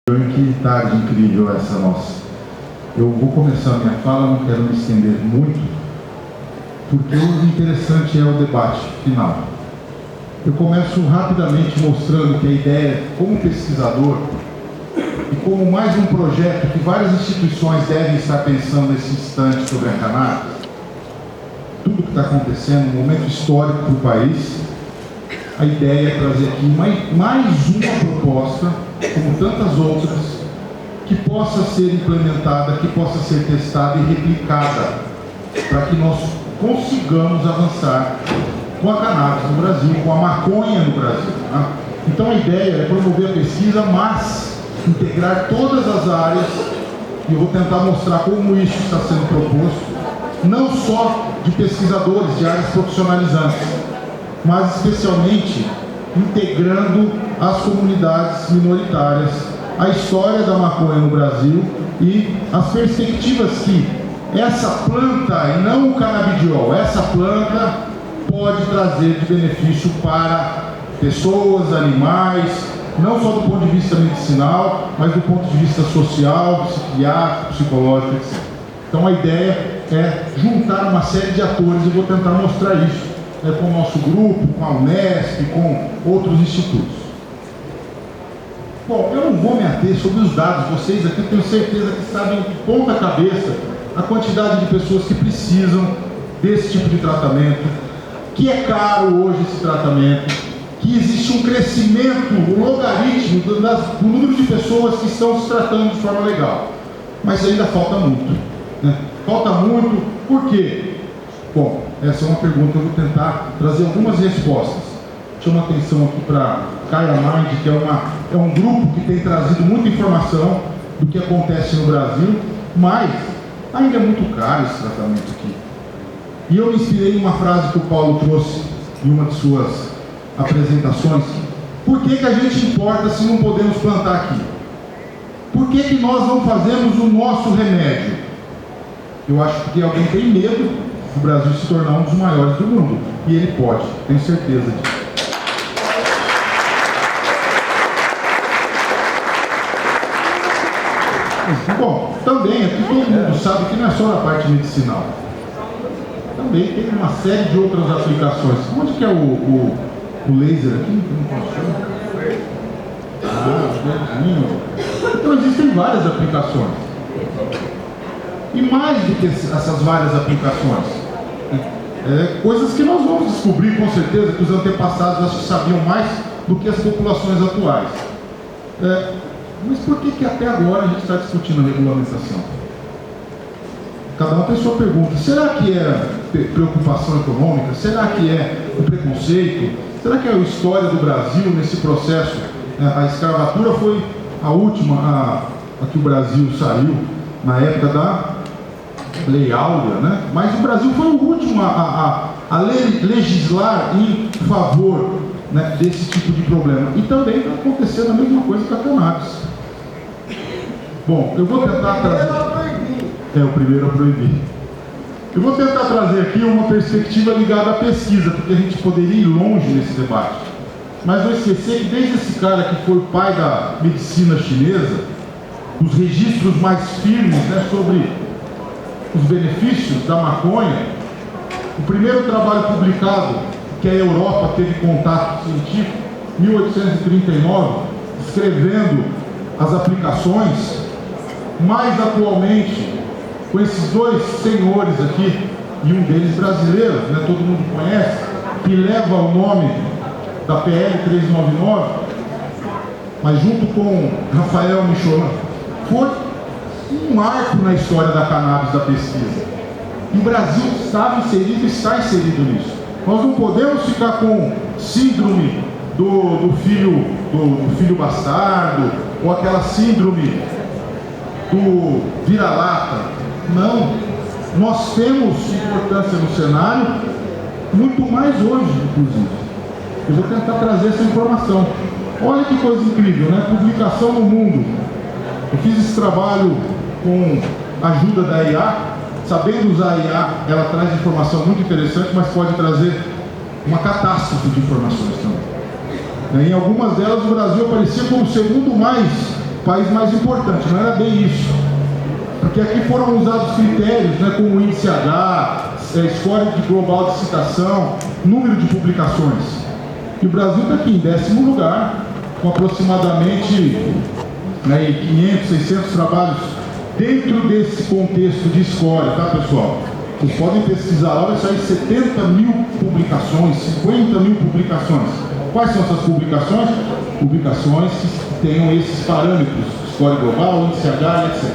Que tarde incrível essa nossa. Eu vou começar a minha fala, não quero me estender muito, porque o interessante é o debate final. Eu começo rapidamente mostrando que a ideia, como pesquisador, e como mais um projeto que várias instituições devem estar pensando nesse instante sobre a cannabis, tudo que está acontecendo, um momento histórico para o país, a ideia é trazer aqui mais uma proposta, como tantas outras, que possa ser implementada, que possa ser testada e replicada, para que nós consigamos avançar com a cannabis no Brasil, com a maconha no Brasil. Tá? Então a ideia é promover a pesquisa, mas integrar todas as áreas, e eu vou tentar mostrar como isso está sendo proposto, não só de pesquisadores, de áreas profissionalizantes, mas especialmente integrando as comunidades minoritárias, a história da maconha no Brasil e as perspectivas que essa planta, e não o canabidiol, essa planta pode trazer de benefício para pessoas, animais, não só do ponto de vista medicinal, mas do ponto de vista social, psiquiátrico, psicológico, etc. Então a ideia é juntar uma série de atores e vou tentar mostrar isso com o nosso grupo, com a Unesp, com outros institutos. Bom, eu não vou me ater sobre os dados, vocês aqui tenho certeza que sabem de ponta cabeça a quantidade de pessoas que precisam desse tipo de tratamento, que é caro hoje esse tratamento, que existe um crescimento, um logaritmo do número de pessoas que estão se tratando de forma legal. Mas ainda falta muito. Né? Falta muito, por quê? Bom, essa é uma pergunta que eu vou tentar trazer algumas respostas. Chamo a atenção aqui para Kaya Mind, que é um grupo que tem trazido muita informação do que acontece no Brasil, mas ainda é muito caro esse tratamento aqui. E eu me inspirei em uma frase que o Paulo trouxe em uma de suas apresentações. Por que a gente importa se não podemos plantar aqui? Por que nós não fazemos o nosso remédio? Eu acho que alguém tem medo do Brasil se tornar um dos maiores do mundo. E ele pode, tenho certeza disso. Bom, também aqui todo mundo sabe que não é só na parte medicinal. Também tem uma série de outras aplicações. Onde que é o laser aqui? Então existem várias aplicações. E mais do que essas várias aplicações, coisas que nós vamos descobrir com certeza que os antepassados acho que sabiam mais do que as populações atuais. Mas por que até agora a gente está discutindo a regulamentação? Cada um tem sua pergunta. Será que é preocupação econômica? Será que é o preconceito? Será que é a história do Brasil nesse processo? A escravatura foi a última a que o Brasil saiu na época da Lei Áurea, né? Mas o Brasil foi o último a legislar em favor, né, desse tipo de problema. E também está acontecendo a mesma coisa com a cannabis. Bom, eu vou tentar trazer... o primeiro a proibir. Eu vou tentar trazer aqui uma perspectiva ligada à pesquisa, porque a gente poderia ir longe nesse debate. Mas não esquecer que desde esse cara que foi o pai da medicina chinesa, os registros mais firmes, né, sobre os benefícios da maconha, o primeiro trabalho publicado que a Europa teve contato científico, 1839, descrevendo as aplicações, mais atualmente, com esses dois senhores aqui, e um deles brasileiro, né, todo mundo conhece, que leva o nome da PL 399, mas junto com Rafael Michelin, foi um marco na história da cannabis da pesquisa. E o Brasil estava inserido e está inserido nisso. Nós não podemos ficar com síndrome do filho bastardo, ou aquela síndrome do vira-lata. Não. Nós temos importância no cenário, muito mais hoje, inclusive. Eu vou tentar trazer essa informação. Olha que coisa incrível, né? Publicação no mundo. Eu fiz esse trabalho com a ajuda da IA. Sabendo usar a IA, ela traz informação muito interessante, mas pode trazer uma catástrofe de informações também. Em algumas delas, o Brasil aparecia como o segundo mais país mais importante, não era bem isso. Porque aqui foram usados critérios, né, como índice H, score global de citação, número de publicações. E o Brasil está aqui em 10º lugar, com aproximadamente 500, 600 trabalhos dentro desse contexto de score, tá, pessoal? Vocês podem pesquisar lá, vai sair 70 mil publicações, 50 mil publicações. Quais são essas publicações? Publicações que tenham esses parâmetros, score global, índice H, etc.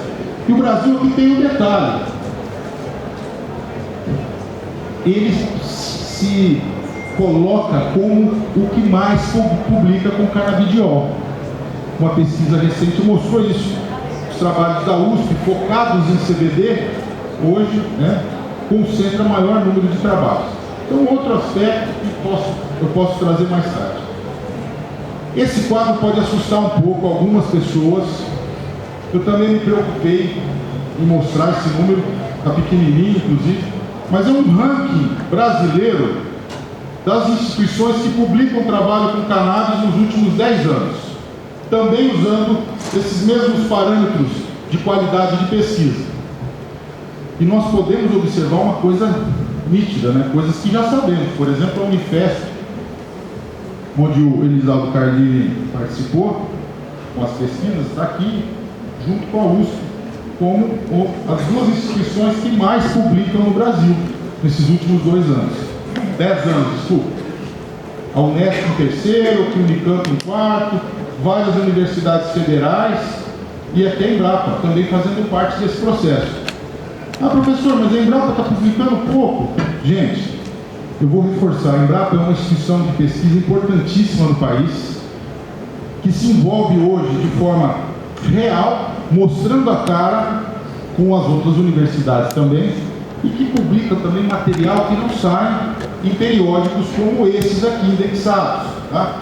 E o Brasil aqui tem um detalhe. Ele se coloca como o que mais publica com canabidiol. Uma pesquisa recente mostrou isso. Os trabalhos da USP focados em CBD, hoje, né, concentra maior número de trabalhos. Então, outro aspecto que eu posso trazer mais tarde. Esse quadro pode assustar um pouco algumas pessoas. Eu também me preocupei em mostrar esse número, está pequenininho, inclusive, mas é um ranking brasileiro das instituições que publicam trabalho com cannabis nos últimos 10 anos, também usando esses mesmos parâmetros de qualidade de pesquisa. E nós podemos observar uma coisa nítida, né? Coisas que já sabemos. Por exemplo, a Unifesp, onde o Elisaldo Carlini participou com as pesquisas, está aqui junto com a USP, como as duas instituições que mais publicam no Brasil nesses últimos 2 anos. 10 anos, desculpa. A Unesp em 3º, a Unicamp em 4º, várias universidades federais e até a Embrapa também fazendo parte desse processo. Ah, professor, mas a Embrapa está publicando pouco. Gente, eu vou reforçar, a Embrapa é uma instituição de pesquisa importantíssima no país, que se envolve hoje de forma real, mostrando a cara com as outras universidades também, e que publica também material que não sai em periódicos como esses aqui indexados. Tá?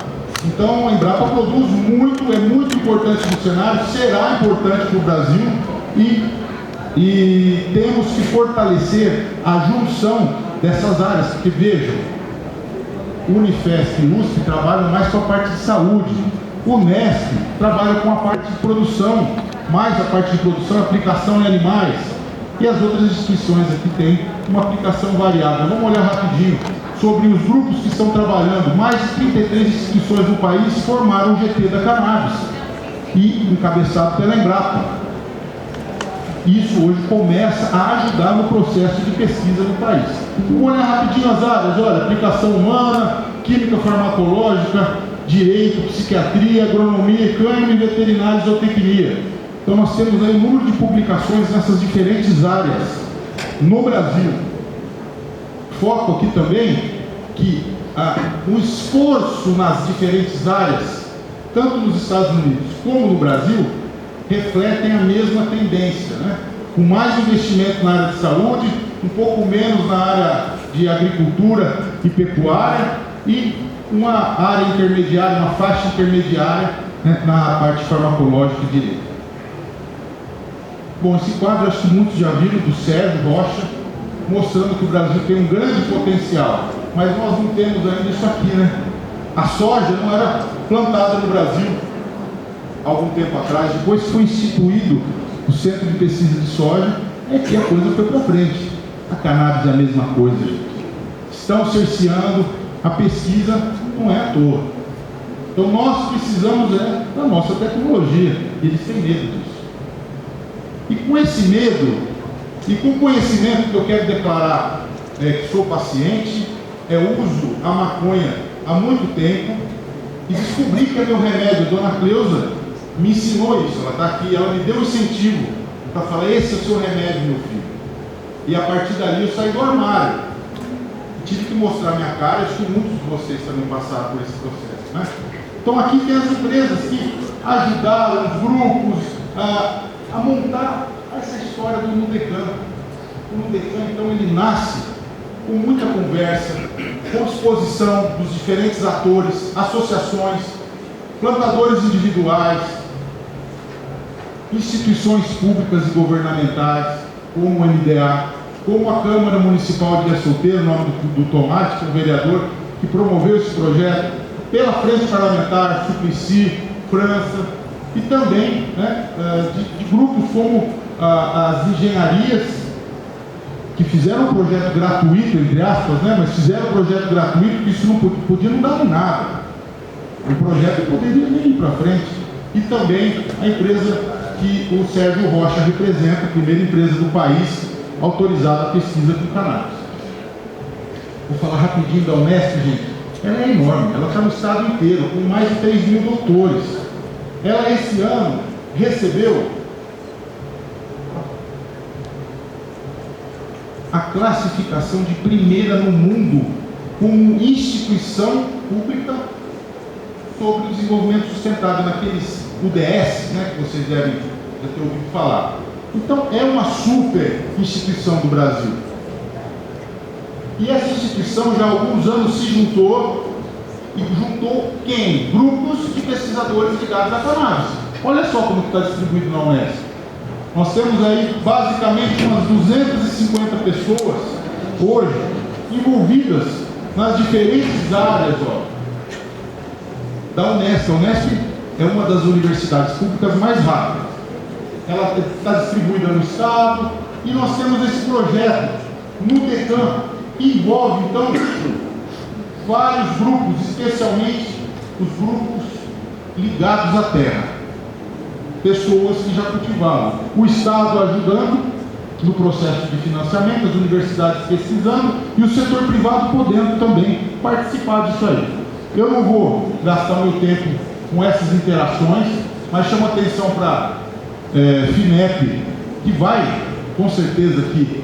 Então a Embrapa produz muito, é muito importante no cenário, será importante para o Brasil e temos que fortalecer a junção dessas áreas, porque vejam, Unifesp e USP trabalham mais com a parte de saúde, o Unesp trabalha com a parte de produção, mais a parte de produção e aplicação em animais, e as outras instituições aqui têm uma aplicação variável. Vamos olhar rapidinho sobre os grupos que estão trabalhando. Mais de 33 instituições no país formaram o GT da Cannabis, e encabeçado pela Embrapa. Isso hoje começa a ajudar no processo de pesquisa no país. Vamos olhar rapidinho as áreas, olha, aplicação humana, química farmacológica, direito, psiquiatria, agronomia, cânime, veterinária e zootecnia. Então nós temos aí um número de publicações nessas diferentes áreas no Brasil. Foco aqui também que o esforço nas diferentes áreas, tanto nos Estados Unidos como no Brasil, refletem a mesma tendência, né? Com mais investimento na área de saúde, um pouco menos na área de agricultura e pecuária e uma área intermediária, uma faixa intermediária, né, na parte farmacológica e direito. Bom, esse quadro acho que muitos já viram, do Sérgio Rocha, mostrando que o Brasil tem um grande potencial, mas nós não temos ainda isso aqui, né? A soja não era plantada no Brasil algum tempo atrás, depois foi instituído o Centro de Pesquisa de Soja, é que a coisa foi para frente. A cannabis é a mesma coisa, gente. Estão cerceando a pesquisa, não é à toa. Então nós precisamos da nossa tecnologia, eles têm medo disso. E com esse medo, e com o conhecimento que eu quero declarar, que sou paciente, uso a maconha há muito tempo, e descobri que é meu remédio. A dona Cleusa me ensinou isso, ela está aqui, ela me deu um incentivo para falar, esse é o seu remédio, meu filho. E a partir dali eu saí do armário. Tive que mostrar minha cara, acho que muitos de vocês também passaram por esse processo, né? Então aqui tem as empresas que ajudaram os grupos a montar essa história do Nudecan. O Nudecan, então, ele nasce com muita conversa, com exposição dos diferentes atores, associações, plantadores individuais, instituições públicas e governamentais, como o MDA, como a Câmara Municipal de Ilha Solteira, no nome do Tomate, que é o vereador que promoveu esse projeto, pela Frente Parlamentar, Suplicy, França, e também, né, de grupos como as engenharias, que fizeram um projeto gratuito, entre aspas, né, mas fizeram um projeto gratuito, que isso não podia não dar em nada. O projeto poderia nem ir para frente. E também a empresa que o Sérgio Rocha representa, a primeira empresa do país autorizada a pesquisa com cannabis. Vou falar rapidinho da Unesp, gente. Ela é enorme, ela está no estado inteiro, com mais de 3 mil doutores. Ela, esse ano, recebeu a classificação de primeira no mundo como instituição pública sobre o desenvolvimento sustentável, naqueles UDS, né, que vocês devem já ter ouvido falar. Então, é uma super instituição do Brasil. E essa instituição já há alguns anos se juntou, e juntou quem? Grupos de pesquisadores ligados à cannabis. Olha só como está distribuído na Unesp. Nós temos aí basicamente umas 250 pessoas hoje envolvidas nas diferentes áreas da Unesp. A Unesp é uma das universidades públicas mais rápidas. Ela está distribuída no estado e nós temos esse projeto no DECAM, que envolve então vários grupos, especialmente os grupos ligados à terra, pessoas que já cultivavam, o Estado ajudando no processo de financiamento, as universidades pesquisando e o setor privado podendo também participar disso aí. Eu não vou gastar meu tempo com essas interações, mas chamo a atenção para FINEP, que vai com certeza aqui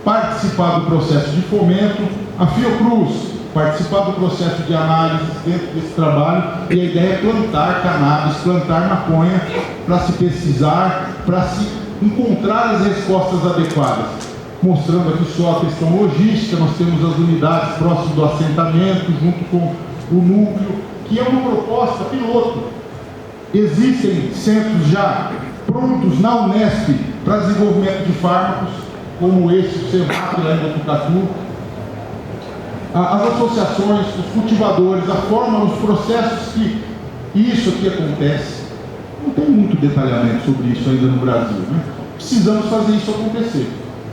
participar do processo de fomento, a Fiocruz participar do processo de análise dentro desse trabalho, e a ideia é plantar cannabis, plantar maconha, para se pesquisar, para se encontrar as respostas adequadas. Mostrando aqui só a questão logística, nós temos as unidades próximas do assentamento, junto com o núcleo, que é uma proposta piloto. Existem centros já prontos na Unesp para desenvolvimento de fármacos, como esse, o CEMAP lá em Botucatu. As associações, os cultivadores, a forma, os processos que isso aqui acontece. Não tem muito detalhamento sobre isso ainda no Brasil, né? Precisamos fazer isso acontecer.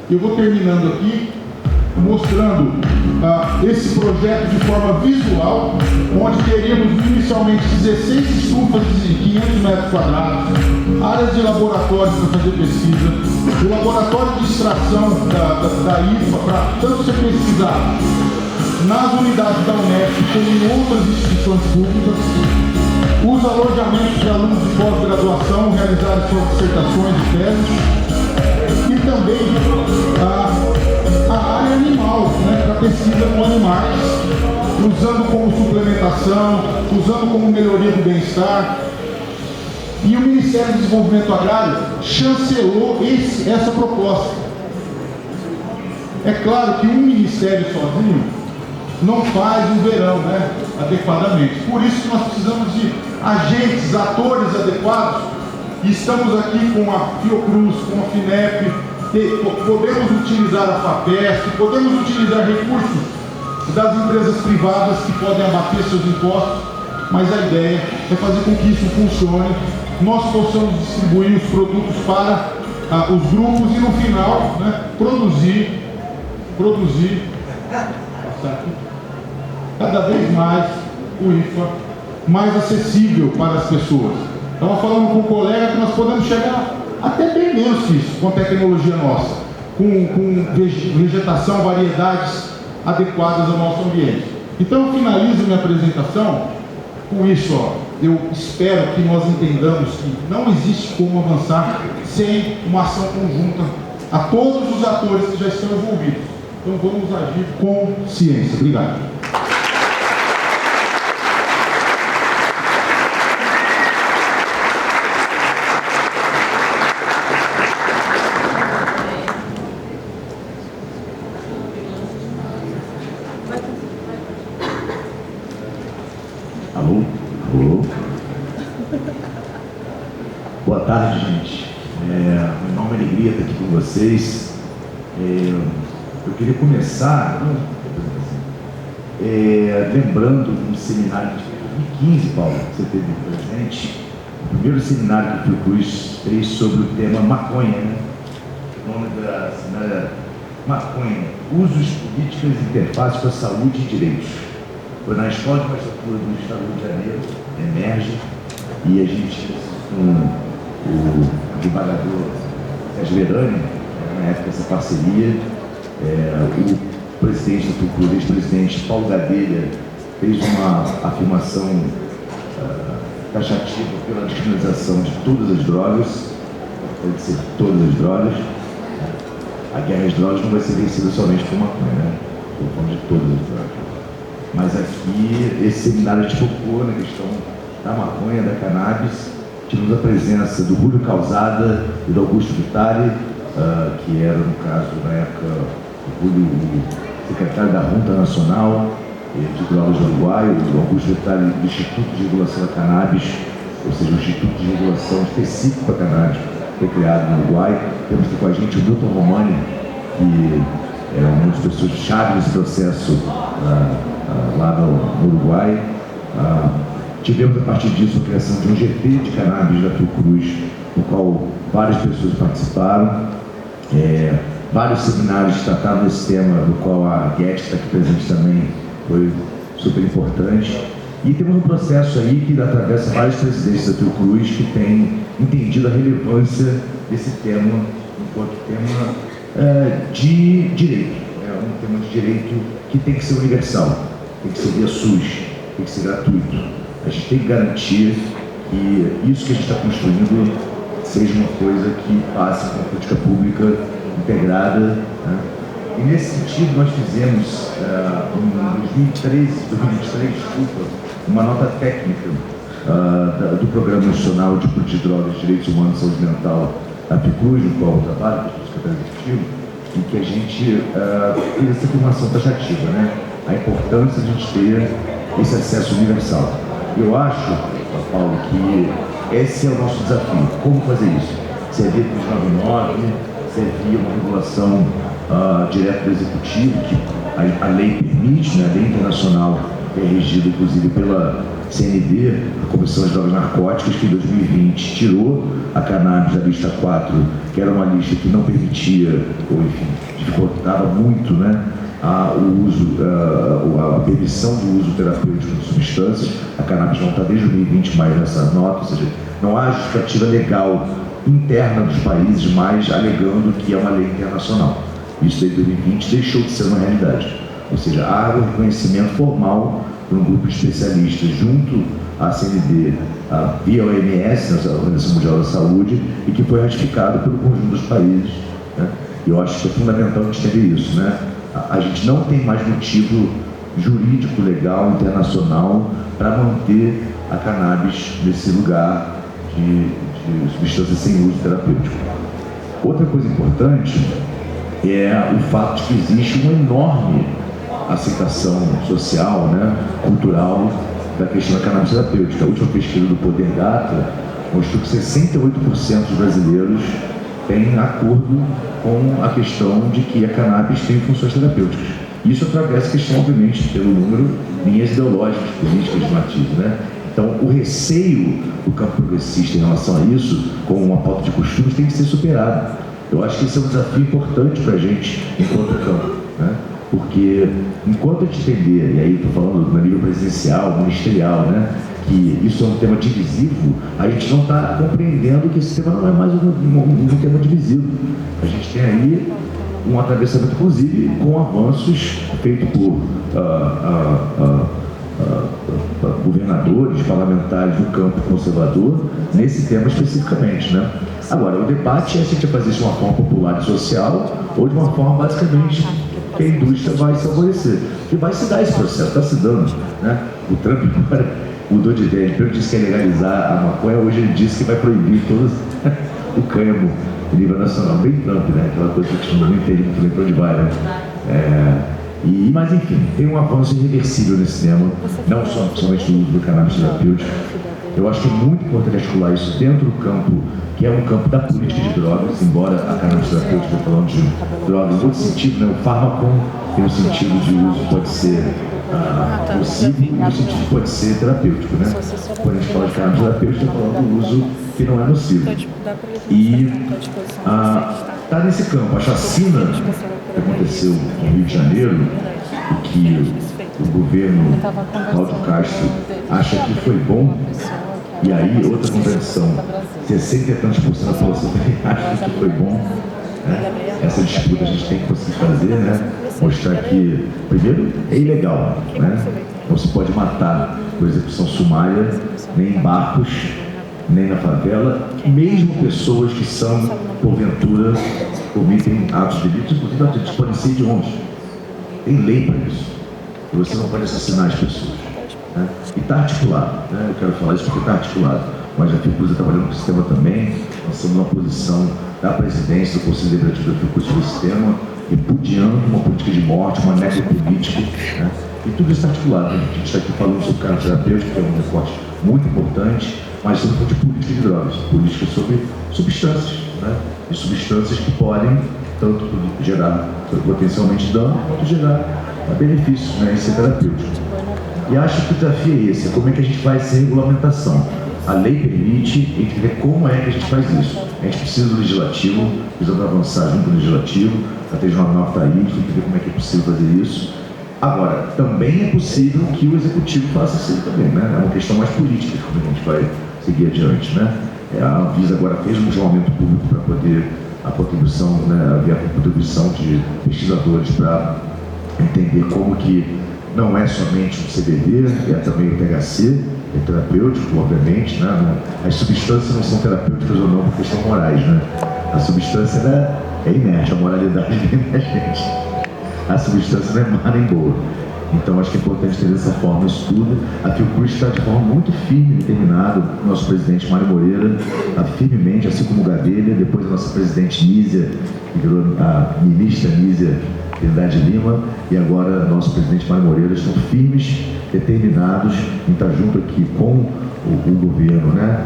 Eu vou terminando aqui, mostrando esse projeto de forma visual, onde teríamos inicialmente 16 estufas de 500 metros quadrados, áreas de laboratório para fazer pesquisa, o laboratório de extração da IFA, para tanto ser pesquisado nas unidades da Unesp como em outras instituições públicas, os alojamentos de alunos de pós-graduação realizarem suas dissertações e teses, e também a área animal, né, para pesquisa com animais, usando como suplementação, usando como melhoria do bem-estar. E o Ministério do Desenvolvimento Agrário chancelou essa proposta. É claro que um ministério sozinho não faz o verão, né, adequadamente. Por isso que nós precisamos de agentes, atores adequados. E estamos aqui com a Fiocruz, com a FINEP, podemos utilizar a FAPESP, podemos utilizar recursos das empresas privadas que podem abater seus impostos, mas a ideia é fazer com que isso funcione, nós possamos distribuir os produtos para os grupos e no final, né, produzir cada vez mais o IFA mais acessível para as pessoas. Estava falando com um colega que nós podemos chegar até bem menos que isso, com a tecnologia nossa, com vegetação, variedades adequadas ao nosso ambiente. Então eu finalizo minha apresentação com isso, eu espero que nós entendamos que não existe como avançar sem uma ação conjunta a todos os atores que já estão envolvidos. Então vamos agir com ciência. Obrigado. Alô? Alô? Boa tarde, gente. É uma enorme alegria estar aqui com vocês. Eu queria começar lembrando um seminário de 2015, Paulo, que você teve presente, primeiro seminário que o Fiocruz fez sobre o tema maconha, né? O nome da seminário era Maconha, usos, políticas e interfaces para saúde e direitos. Foi na Escola de Magistratura do Estado do Rio de Janeiro, Emerge, e a gente, com o desembargador Sérgio Verani, na época essa parceria, o presidente da Fiocruz, ex-presidente Paulo Gadelha, fez uma afirmação taxativa pela descriminalização de todas as drogas, pode ser todas as drogas. A guerra às drogas não vai ser vencida somente por maconha, né? Estou falando de todas as drogas. Mas aqui, esse seminário a gente focou na questão da maconha, da cannabis. Tivemos a presença do Rúlio Calzada e do Augusto Vitale, que era, no caso, na época, o Rúlio, o secretário da Junta Nacional de Drogas do Uruguai, o Augusto Vitale do Instituto de Regulação da Cannabis, ou seja, o Instituto de Regulação específico para cannabis, foi criado no Uruguai. Temos aqui com a gente o Milton Romani, que é uma das pessoas chave nesse processo lá no Uruguai. Tivemos a partir disso a criação de um GT de cannabis da Fiocruz, no qual várias pessoas participaram. Vários seminários trataram desse tema, no qual a Guedes, que está aqui presente também, foi super importante. E temos um processo aí que atravessa vários presidentes da Fiocruz que têm entendido a relevância desse tema enquanto tema de direito. É um tema de direito que tem que ser universal, tem que ser via SUS, tem que ser gratuito. A gente tem que garantir que isso que a gente está construindo seja uma coisa que passe com a política pública integrada, né? E nesse sentido nós fizemos, em 2023, uma nota técnica do Programa Nacional de Política de Drogas, Direitos Humanos e Saúde Mental da Fiocruz, no qual eu trabalho, que é o secretário executivo, em que a gente fez essa afirmação taxativa, né? A importância de a gente ter esse acesso universal. Eu acho, Paulo, que esse é o nosso desafio. Como fazer isso? Se é via 399, se é via uma regulação direta do Executivo, que a lei permite, né? A lei internacional é regida, inclusive, pela CND, a Comissão de Drogas Narcóticas, que em 2020 tirou a cannabis da lista 4, que era uma lista que não permitia, ou enfim, dificultava muito, né, o uso, a permissão do uso terapêutico de substâncias. A cannabis não está desde 2020 mais nessa nota, ou seja, não há justificativa legal interna dos países, mas alegando que é uma lei internacional. Isso desde 2020 deixou de ser uma realidade. Ou seja, há um reconhecimento formal por um grupo de especialistas junto à CND, via OMS, a Organização Mundial da Saúde, e que foi ratificado pelo conjunto dos países, né? E eu acho que é fundamental a gente entender isso, né? A gente não tem mais motivo jurídico, legal, internacional para manter a cannabis nesse lugar de substâncias sem uso terapêutico. Outra coisa importante é o fato de que existe uma enorme aceitação social, né, cultural, da questão da cannabis terapêutica. A última pesquisa do Poder Data mostrou que 68% dos brasileiros têm acordo com a questão de que a cannabis tem funções terapêuticas. Isso atravessa a questão, obviamente, pelo número, linhas ideológicas, políticas de matiz, né? Então, o receio do campo progressista em relação a isso, como uma pauta de costumes, tem que ser superado. Eu acho que esse é um desafio importante para a gente, enquanto campo, né? Porque, enquanto a gente entender, e aí estou falando no nível presidencial, ministerial, né, que isso é um tema divisivo, a gente não está compreendendo que esse tema não é mais um tema divisivo. A gente tem aí um atravessamento, inclusive, com avanços feitos por governadores, parlamentares do campo conservador, nesse tema especificamente, né? Agora, o debate é se a gente vai fazer isso de uma forma popular e social ou de uma forma, basicamente, que a indústria vai se favorecer. Que vai se dar esse processo, está se dando, né? O Trump agora mudou de ideia. Ele primeiro disse que ia legalizar a maconha, hoje ele disse que vai proibir todo o cânhamo a nível nacional. Bem Trump, né? Aquela coisa que a gente não entende muito bem para onde vai, né? Mas enfim, tem um avanço irreversível nesse tema, não só somente do uso do cannabis terapêutico. Eu acho que é muito importante articular isso dentro do campo, que é um campo da política de drogas, embora a cannabis terapêutica, estou falando de drogas em outro sentido, né? O fármaco tem um sentido de uso, pode ser possível no sentido que pode ser terapêutico, né? Quando a gente fala de cannabis terapêutico, está falando do uso que não é nocivo. E está nesse campo. A chacina que aconteceu no Rio de Janeiro, o que o governo Cláudio Castro acha que foi bom, e aí outra contradição, 60 e tantos por cento da população também acha que foi bom, né? Essa disputa a gente tem que conseguir fazer, né? Mostrar que, primeiro, é ilegal, né? Não se pode matar por execução sumária, nem em barcos, nem na favela, mesmo pessoas que são, porventura, cometem atos de delitos, inclusive atos podem ser hediondos. Tem lei para isso. E você não pode assassinar as pessoas, né? E está articulado, né? Eu quero falar isso porque está articulado. Mas a Fiocruz está trabalhando com o sistema também. Nós estamos numa posição da presidência do Conselho Deliberativo da Fiocruz sobre esse tema, repudiando uma política de morte, uma necropolítica, né? E tudo isso está articulado. A gente está aqui falando sobre o cannabis terapêutico, que é um recorte muito importante, mas sobre de política de drogas, política sobre substâncias, né? E substâncias que podem tanto gerar potencialmente dano, quanto gerar benefícios, né? Isso é terapêutico. E acho que o desafio é esse, como é que a gente faz essa regulamentação. A lei permite, a gente ver como é que a gente faz isso. A gente precisa do legislativo, precisa avançar junto do legislativo, a TJ 9 está aí, tem que ver como é que é possível fazer isso. Agora, também é possível que o executivo faça isso também, né? É uma questão mais política, como a gente vai seguir adiante, né? A Anvisa agora fez um chamamento público para poder a contribuição, né? Havia a contribuição de pesquisadores para entender como que não é somente o CBD, é também o THC, é terapêutico, obviamente, né? As substâncias não são terapêuticas ou não por questões morais, né? A substância, né, é inerte, a moralidade vem da gente. A substância não é má nem boa. Então acho que é importante ter dessa forma isso tudo. A Fiocruz está de forma muito firme e determinada, nosso presidente Mário Moreira está firmemente, assim como o Gadelha, depois a nossa presidente Nízia, que virou a ministra Nízia Trindade Lima, e agora nosso presidente Mário Moreira, estão firmes, determinados em estar junto aqui com o governo, né?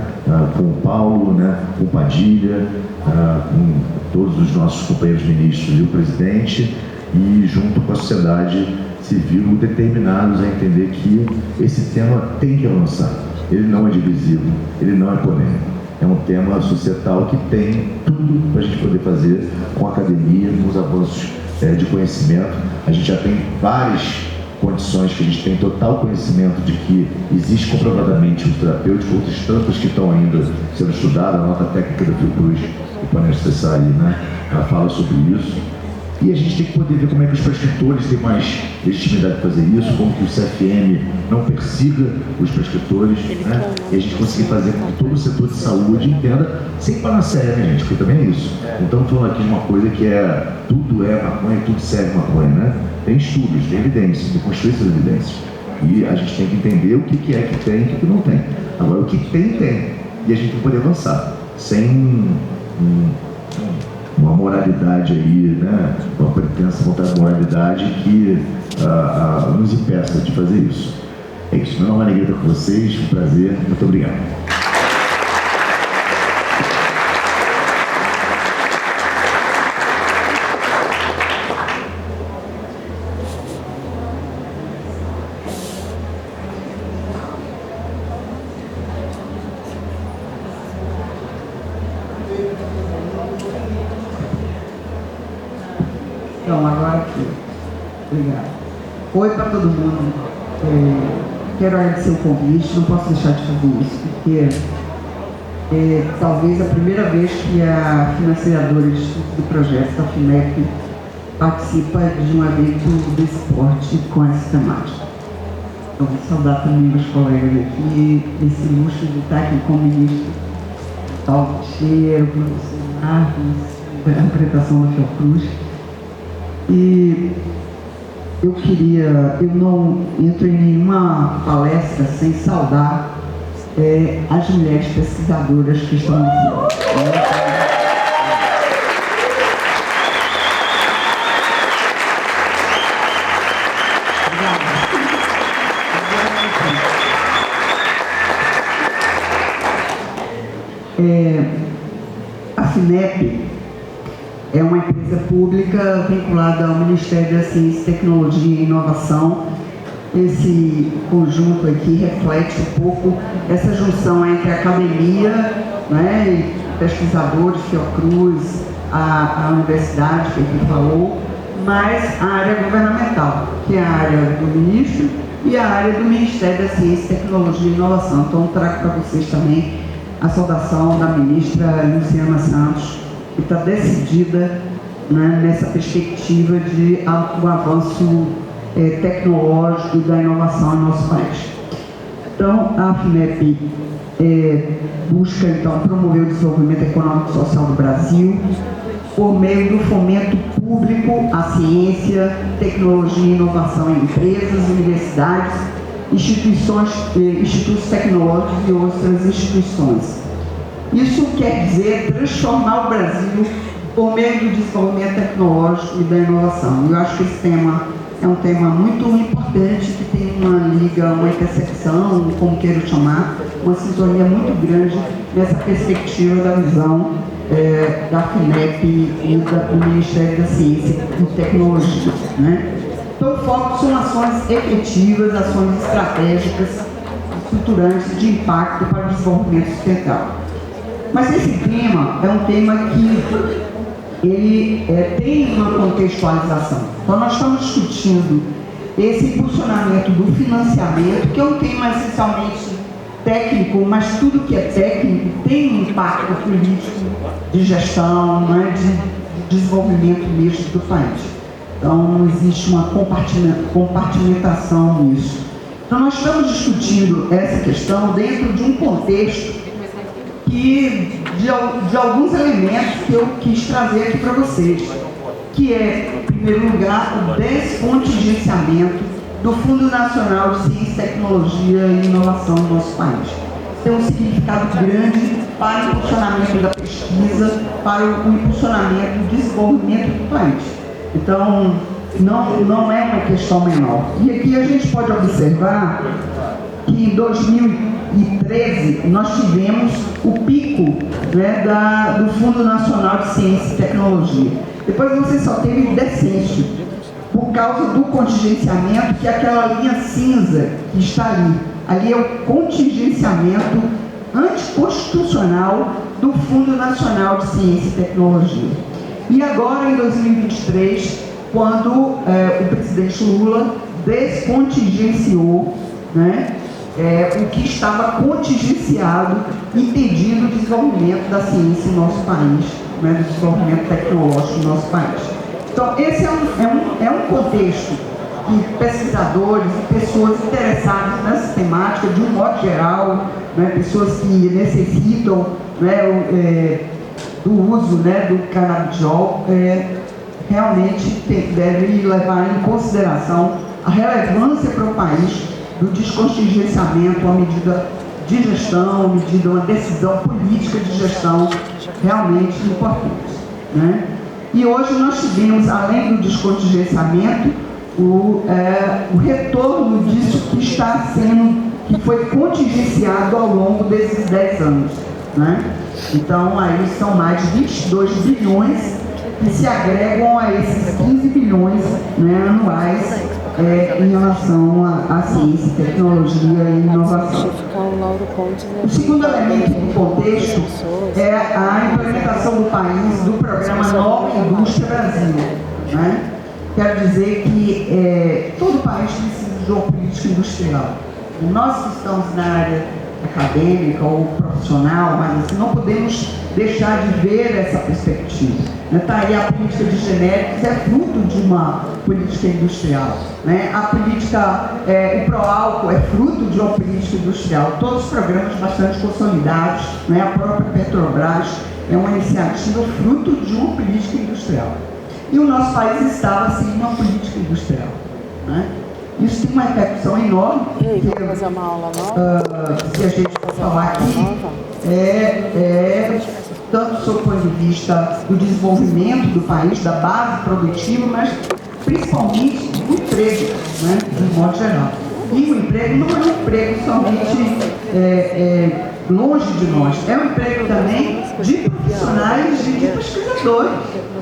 Com o Paulo, né? Com o Padilha, com todos os nossos companheiros ministros e o presidente, e junto com a sociedade civil, determinados a entender que esse tema tem que avançar. Ele não é divisivo, ele não é polêmico. É um tema societal que tem tudo para a gente poder fazer com a academia, com os avanços de conhecimento. A gente já tem várias condições que a gente tem total conhecimento de que existe comprovadamente o terapêutico, outras tantas que estão ainda sendo estudadas. A nota técnica da Fiocruz, que pode acessar aí, né? Ela fala sobre isso. E a gente tem que poder ver como é que os prescritores têm mais legitimidade de fazer isso, como que o CFM não persiga os prescritores, né? E a gente conseguir fazer com que todo o setor de saúde entenda, sem panaceia, né, gente? Porque também é isso. Não estamos falando aqui de uma coisa que é tudo é maconha, tudo serve maconha, né? Tem estudos, tem evidências, tem construir essas evidências. E a gente tem que entender o que é que tem e o que não tem. Agora, o que tem, tem. E a gente tem que poder avançar, sem uma moralidade aí, né? Uma pretensa vontade de moralidade que nos impeça de fazer isso. É isso. Meu nome é Negrita com vocês, um prazer, muito obrigado. Então, agora aqui. Obrigada. Oi para todo mundo. Quero agradecer o convite, não posso deixar de fazer isso, porque talvez a primeira vez que a financiadora de estudo do projeto, a FINEP, participa de um evento desse porte com essa temática. Então, vou saudar também meus colegas aqui, esse luxo de estar aqui com o ministro Paulo Teixeira, o professor Marcos, a apresentação da Fiocruz. E eu não entro em nenhuma palestra sem saudar as mulheres pesquisadoras que estão aqui. A FINEP é uma empresa pública vinculada ao Ministério da Ciência, Tecnologia e Inovação esse conjunto aqui reflete um pouco essa junção entre a academia, né, e pesquisadores, Fiocruz, a universidade que aqui falou, mas a área governamental, que é a área do ministro e a área do Ministério da Ciência, Tecnologia e Inovação. Então, trago para vocês também a saudação da ministra Luciana Santos, que está decidida, né, nessa perspectiva de o avanço tecnológico da inovação no nosso país. Então, a FINEP busca, então, promover o desenvolvimento econômico e social do Brasil por meio do fomento público à ciência, tecnologia e inovação em empresas, universidades, institutos tecnológicos e outras instituições. Isso quer dizer transformar o Brasil por meio do desenvolvimento tecnológico e da inovação. Eu acho que esse tema é um tema muito importante, que tem uma liga, uma intersecção, como queira chamar, uma sintonia muito grande nessa perspectiva da visão da FINEP e do Ministério da Ciência e Tecnologia, né? Então, o foco são ações efetivas, ações estratégicas, estruturantes de impacto para o desenvolvimento sustentável. Mas esse tema é um tema que ele tem uma contextualização. Então, nós estamos discutindo esse impulsionamento do financiamento, que é um tema essencialmente técnico, mas tudo que é técnico tem um impacto político de gestão, né, de desenvolvimento mesmo do país. Então, não existe uma compartimentação nisso. Então, nós estamos discutindo essa questão dentro de um contexto de alguns elementos que eu quis trazer aqui para vocês, que é, em primeiro lugar, o descontingenciamento do Fundo Nacional de Ciência, Tecnologia e Inovação do nosso país. Tem um significado grande para o impulsionamento da pesquisa, para o impulsionamento do desenvolvimento do país. Então, não é uma questão menor. E aqui a gente pode observar que em 2013 nós tivemos o pico, né, do Fundo Nacional de Ciência e Tecnologia. Depois você só teve descenso, por causa do contingenciamento, que é aquela linha cinza que está ali. Ali é o contingenciamento anticonstitucional do Fundo Nacional de Ciência e Tecnologia. E agora, em 2023, quando o presidente Lula descontingenciou, né, o que estava contingenciado, impedindo o desenvolvimento da ciência no nosso país, né, do desenvolvimento tecnológico no nosso país. Então, esse é um contexto que pesquisadores e pessoas interessadas nessa temática, de um modo geral, né, pessoas que necessitam, né, do uso, né, do canabidiol, realmente devem levar em consideração a relevância para o país do descontingenciamento, uma medida de gestão, uma decisão política de gestão realmente importante, né? E hoje nós tivemos, além do descontingenciamento, o retorno disso que foi contingenciado ao longo desses 10 anos, né? Então, aí são mais de 22 bilhões que se agregam a esses 15 bilhões, né, anuais em relação à ciência, tecnologia e inovação. O segundo elemento do contexto é a implementação do país do programa Nova Indústria Brasil, né? Quero dizer que todo país precisa de uma política industrial. Nós que estamos na área acadêmica ou profissional, mas assim, não podemos deixar de ver essa perspectiva. Tá aí a política de genéricos, é fruto de uma política industrial, né? A política, o Proálcool é fruto de uma política industrial. Todos os programas bastante consolidados, né? A própria Petrobras é uma iniciativa fruto de uma política industrial. E o nosso país estava sem uma política industrial, né? Isso tem uma repercussão enorme, se a gente for falar aqui, tanto do ponto de vista do desenvolvimento do país, da base produtiva, mas principalmente do emprego, né, de modo geral. E o emprego não é um emprego somente longe de nós. É um emprego também de profissionais, de pesquisadores,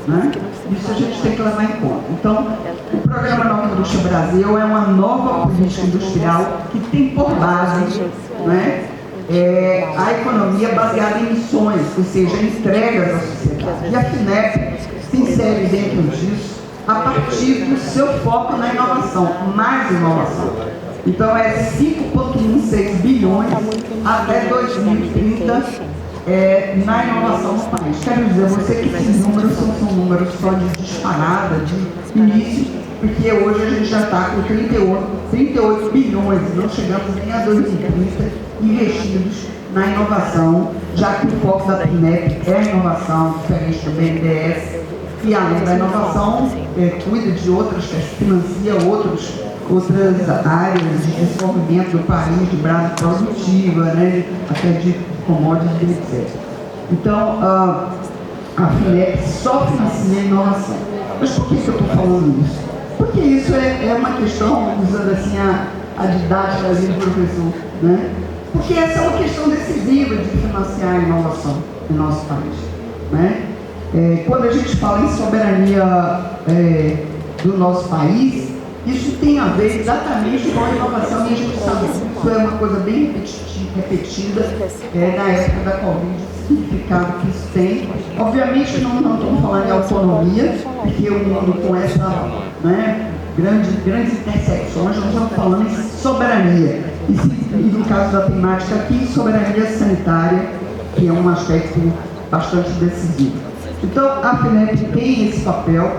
né? Isso a gente tem que levar em conta. Então, o Programa Nova Indústria Brasil é uma nova política industrial que tem por base, né, a economia baseada em missões, ou seja, entregas à sociedade. E a FINEP se insere dentro disso a partir do seu foco na inovação, mais inovação. Então, é 5,16 bilhões até 2030 na inovação no país. Quero dizer, você que esses números são números só de disparada, de início, porque hoje a gente já está com 38 bilhões, não chegamos nem a 2030, investidos na inovação, já que o foco da FINEP é a inovação, diferente do BNDES, e além da inovação, cuida de outras, financia outras áreas de desenvolvimento do país, de base produtiva, né, até de commodities, etc. Então, a FINEP só financia a inovação. Mas por que eu estou falando isso? Porque isso é uma questão, usando assim a didática ali do professor, né? Porque essa é uma questão decisiva de financiar a inovação no nosso país, né? Quando a gente fala em soberania do nosso país, isso tem a ver exatamente com a inovação, e a gente sabe que isso é uma coisa bem repetida na época da Covid, o significado que isso tem. Obviamente não estamos falando em autonomia, porque o mundo com essa, né, grandes intersecções, nós estamos falando em soberania. E no caso da temática aqui, soberania sanitária, que é um aspecto bastante decisivo. Então, a FINEP tem esse papel,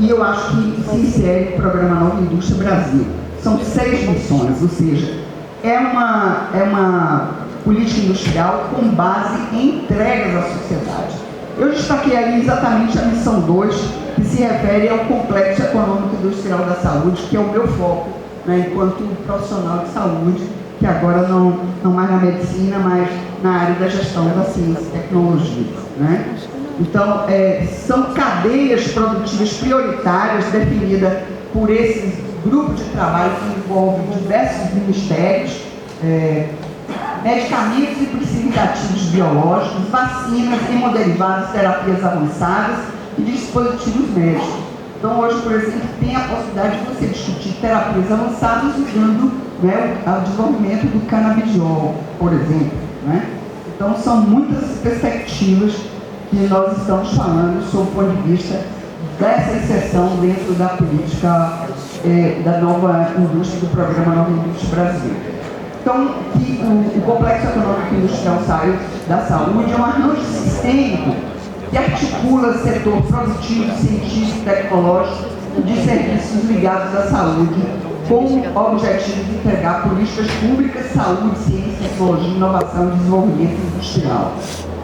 e eu acho que se insere no Programa Nova Indústria Brasil. São 6 missões, ou seja, é uma política industrial com base em entregas à sociedade. Eu destaquei ali exatamente a missão 2, que se refere ao complexo econômico industrial da saúde, que é o meu foco, né, enquanto profissional de saúde, que agora não mais na medicina, mas na área da gestão da ciência e tecnologia, né? Então, são cadeias produtivas prioritárias definidas por esse grupo de trabalho que envolve diversos ministérios, medicamentos e princípios ativos biológicos, vacinas, hemoderivados, terapias avançadas e dispositivos médicos. Então, hoje, por exemplo, tem a possibilidade de você discutir terapias avançadas usando, né, o desenvolvimento do canabidiol, por exemplo, né? Então, são muitas perspectivas que nós estamos falando sob o ponto de vista dessa inserção dentro da política da nova indústria, do Programa Nova Indústria Brasil. Então, o Complexo Econômico Industrial da Saúde é um arranjo sistêmico que articula setor produtivo, científico e tecnológico de serviços ligados à saúde, com o objetivo de entregar políticas públicas, saúde, ciência, tecnologia, inovação e desenvolvimento industrial.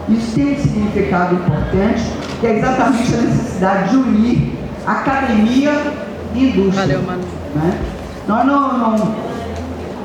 Isso tem um significado importante, que é exatamente a necessidade de unir academia e indústria. Valeu, Manu. Né? Nós não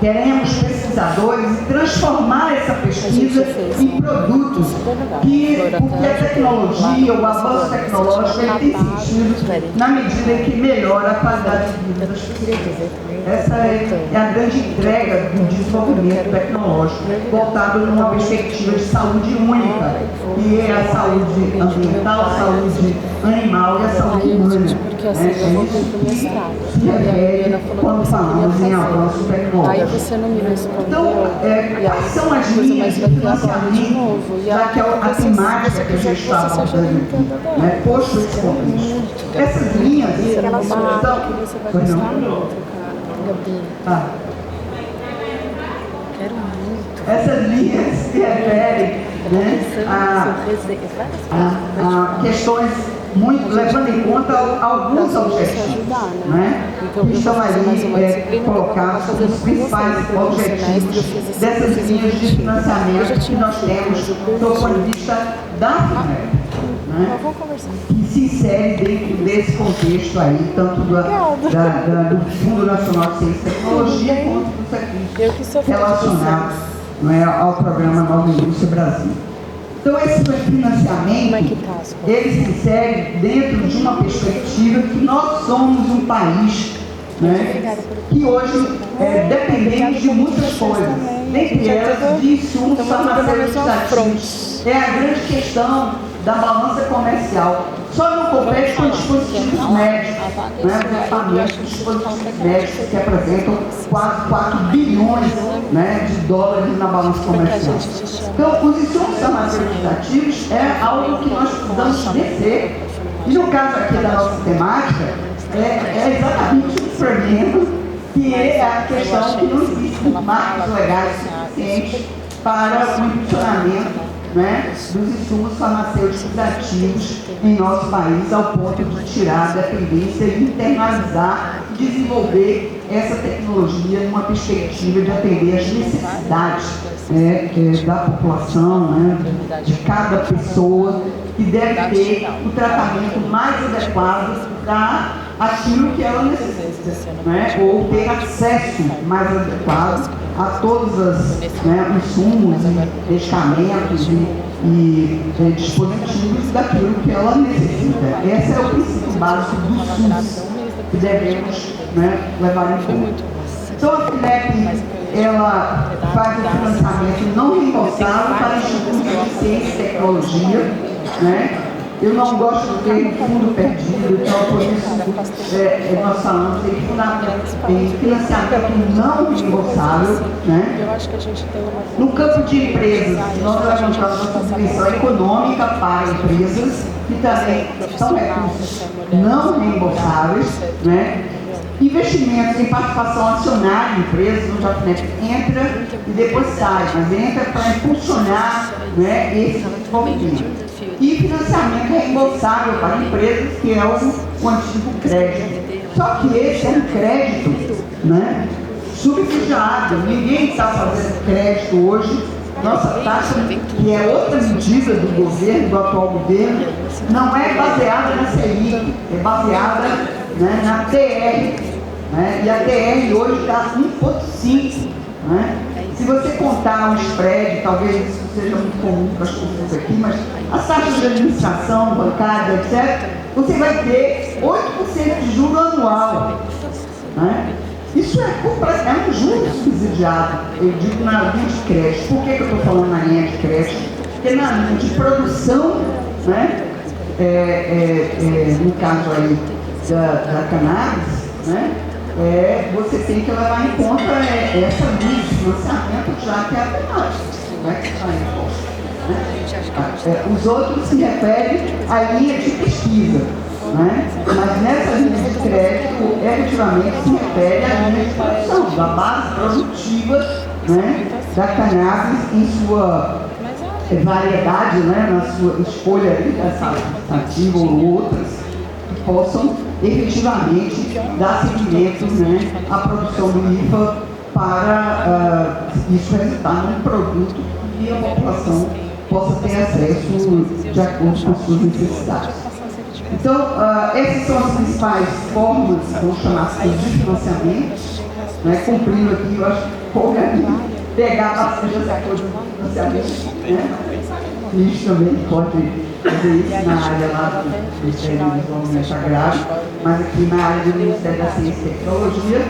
queremos pesquisadores e transformar essa pesquisa em produtos porque a tecnologia, o avanço tecnológico, ele tem sentido na medida em que melhora a qualidade de vida das pessoas. Essa é a grande entrega do desenvolvimento tecnológico, voltado numa perspectiva de saúde única, que é a saúde ambiental, a saúde animal e a saúde humana. É isso que se refere quando falamos em avanço tecnológico. Você não mira isso para então, quais são as linhas de financiamento, já que é a temática que a gente está abordando aqui, né, posto esse contexto? Essas linhas essas linhas se referem, né, a questões levando em conta alguns objetivos, né, que estão ali colocados como os principais objetivos dessas linhas de financiamento que nós temos do ponto de vista da FINEP, né, que se insere dentro desse contexto aí, tanto do Fundo Nacional de Ciência e Tecnologia quanto dos serviços relacionados, né, ao Programa Nova Indústria Brasil. Então, esse financiamento, ele se insere dentro de uma perspectiva que nós somos um país, né, que hoje dependemos de muitas coisas, dentre elas de insumos farmacêuticos ativos. É a grande questão da balança comercial. Só não compete com dispositivos médicos, né, os equipamentos, dispositivos médicos que representam quase 4 bilhões, né, de dólares na balança comercial. Então, os insumos farmacêuticos ativos é algo que nós precisamos vencer. E no caso aqui da nossa temática, é exatamente um problema que é a questão que não existem marcos legais suficientes para o impulsionamento, né, dos insumos farmacêuticos ativos em nosso país, ao ponto de tirar a dependência e internalizar e desenvolver essa tecnologia numa perspectiva de atender às necessidades da população, né, de cada pessoa, que deve ter o tratamento mais adequado para aquilo que ela necessita, né, ou ter acesso mais adequado a todos os insumos, medicamentos e dispositivos daquilo que ela necessita. Esse é o princípio básico do SUS que devemos, né, levar em conta. Então, a FINEP, ela faz o financiamento não reembolsável para institutos de ciência e tecnologia, né? Eu não gosto do termo fundo perdido, então por isso nós falamos em financiamento não reembolsável, né? No campo de empresas, nós levantamos uma contribuição econômica para empresas que também são recursos não reembolsáveis, né? Investimentos em participação acionária em empresas, onde a FINEP entra e depois sai, mas entra para impulsionar, né, esse desenvolvimento. E financiamento reembolsável para empresas, que é o antigo crédito. Só que esse é um crédito, né, subsidiado. Ninguém está fazendo crédito hoje. Nossa taxa, que é outra medida do governo, do atual governo, não é baseada na CELIC, é baseada, né, na TR. Né, e a TR hoje está 1,5. Né? Se você contar um spread, talvez isso seja muito comum para as pessoas aqui, mas as taxas de administração bancária, etc., você vai ter 8% de juro anual. Né? Isso é um juro subsidiado, eu digo na linha de crédito. Por que eu estou falando na linha de crédito? Porque na linha de produção, né, no caso aí da cannabis, né, você tem que levar em conta essa linha de financiamento, já que é a cannabis, né, que está em conta. Os outros se referem à linha de pesquisa. Né? Mas nessa linha de crédito, efetivamente se refere à linha de produção, da base produtiva, né, da cannabis em sua variedade, né, na sua escolha ativa ou outras, que possam efetivamente dar seguimento, né, à produção do IFA para isso resultar num produto que a população possa ter acesso de acordo com as suas necessidades. Então, essas são as principais formas, vamos chamar assim, de financiamento, né, cumprindo aqui, eu acho que pouco pegar bastante essa coisa de financiamento, né? A gente também pode fazer isso na área lá do Ministério do Desenvolvimento Agrário, mas aqui na área do Ministério da Ciência e Tecnologia,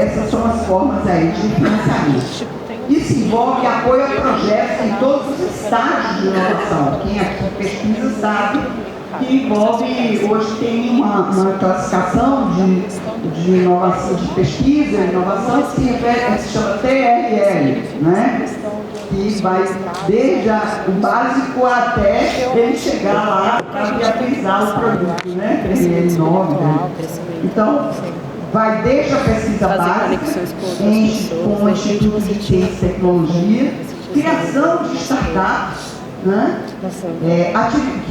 essas são as formas aí de financiamento. Isso envolve apoio a projetos em todos os estágios de inovação. Quem aqui pesquisa sabe que envolve, hoje tem uma classificação de inovação, de pesquisa e inovação que se chama TRL, né? Que vai desde o básico até ele chegar lá para viabilizar o produto, né? TRL 9, né? Então, vai desde a pesquisa básica, com o Instituto de Ciência e Tecnologia, criação de startups, né?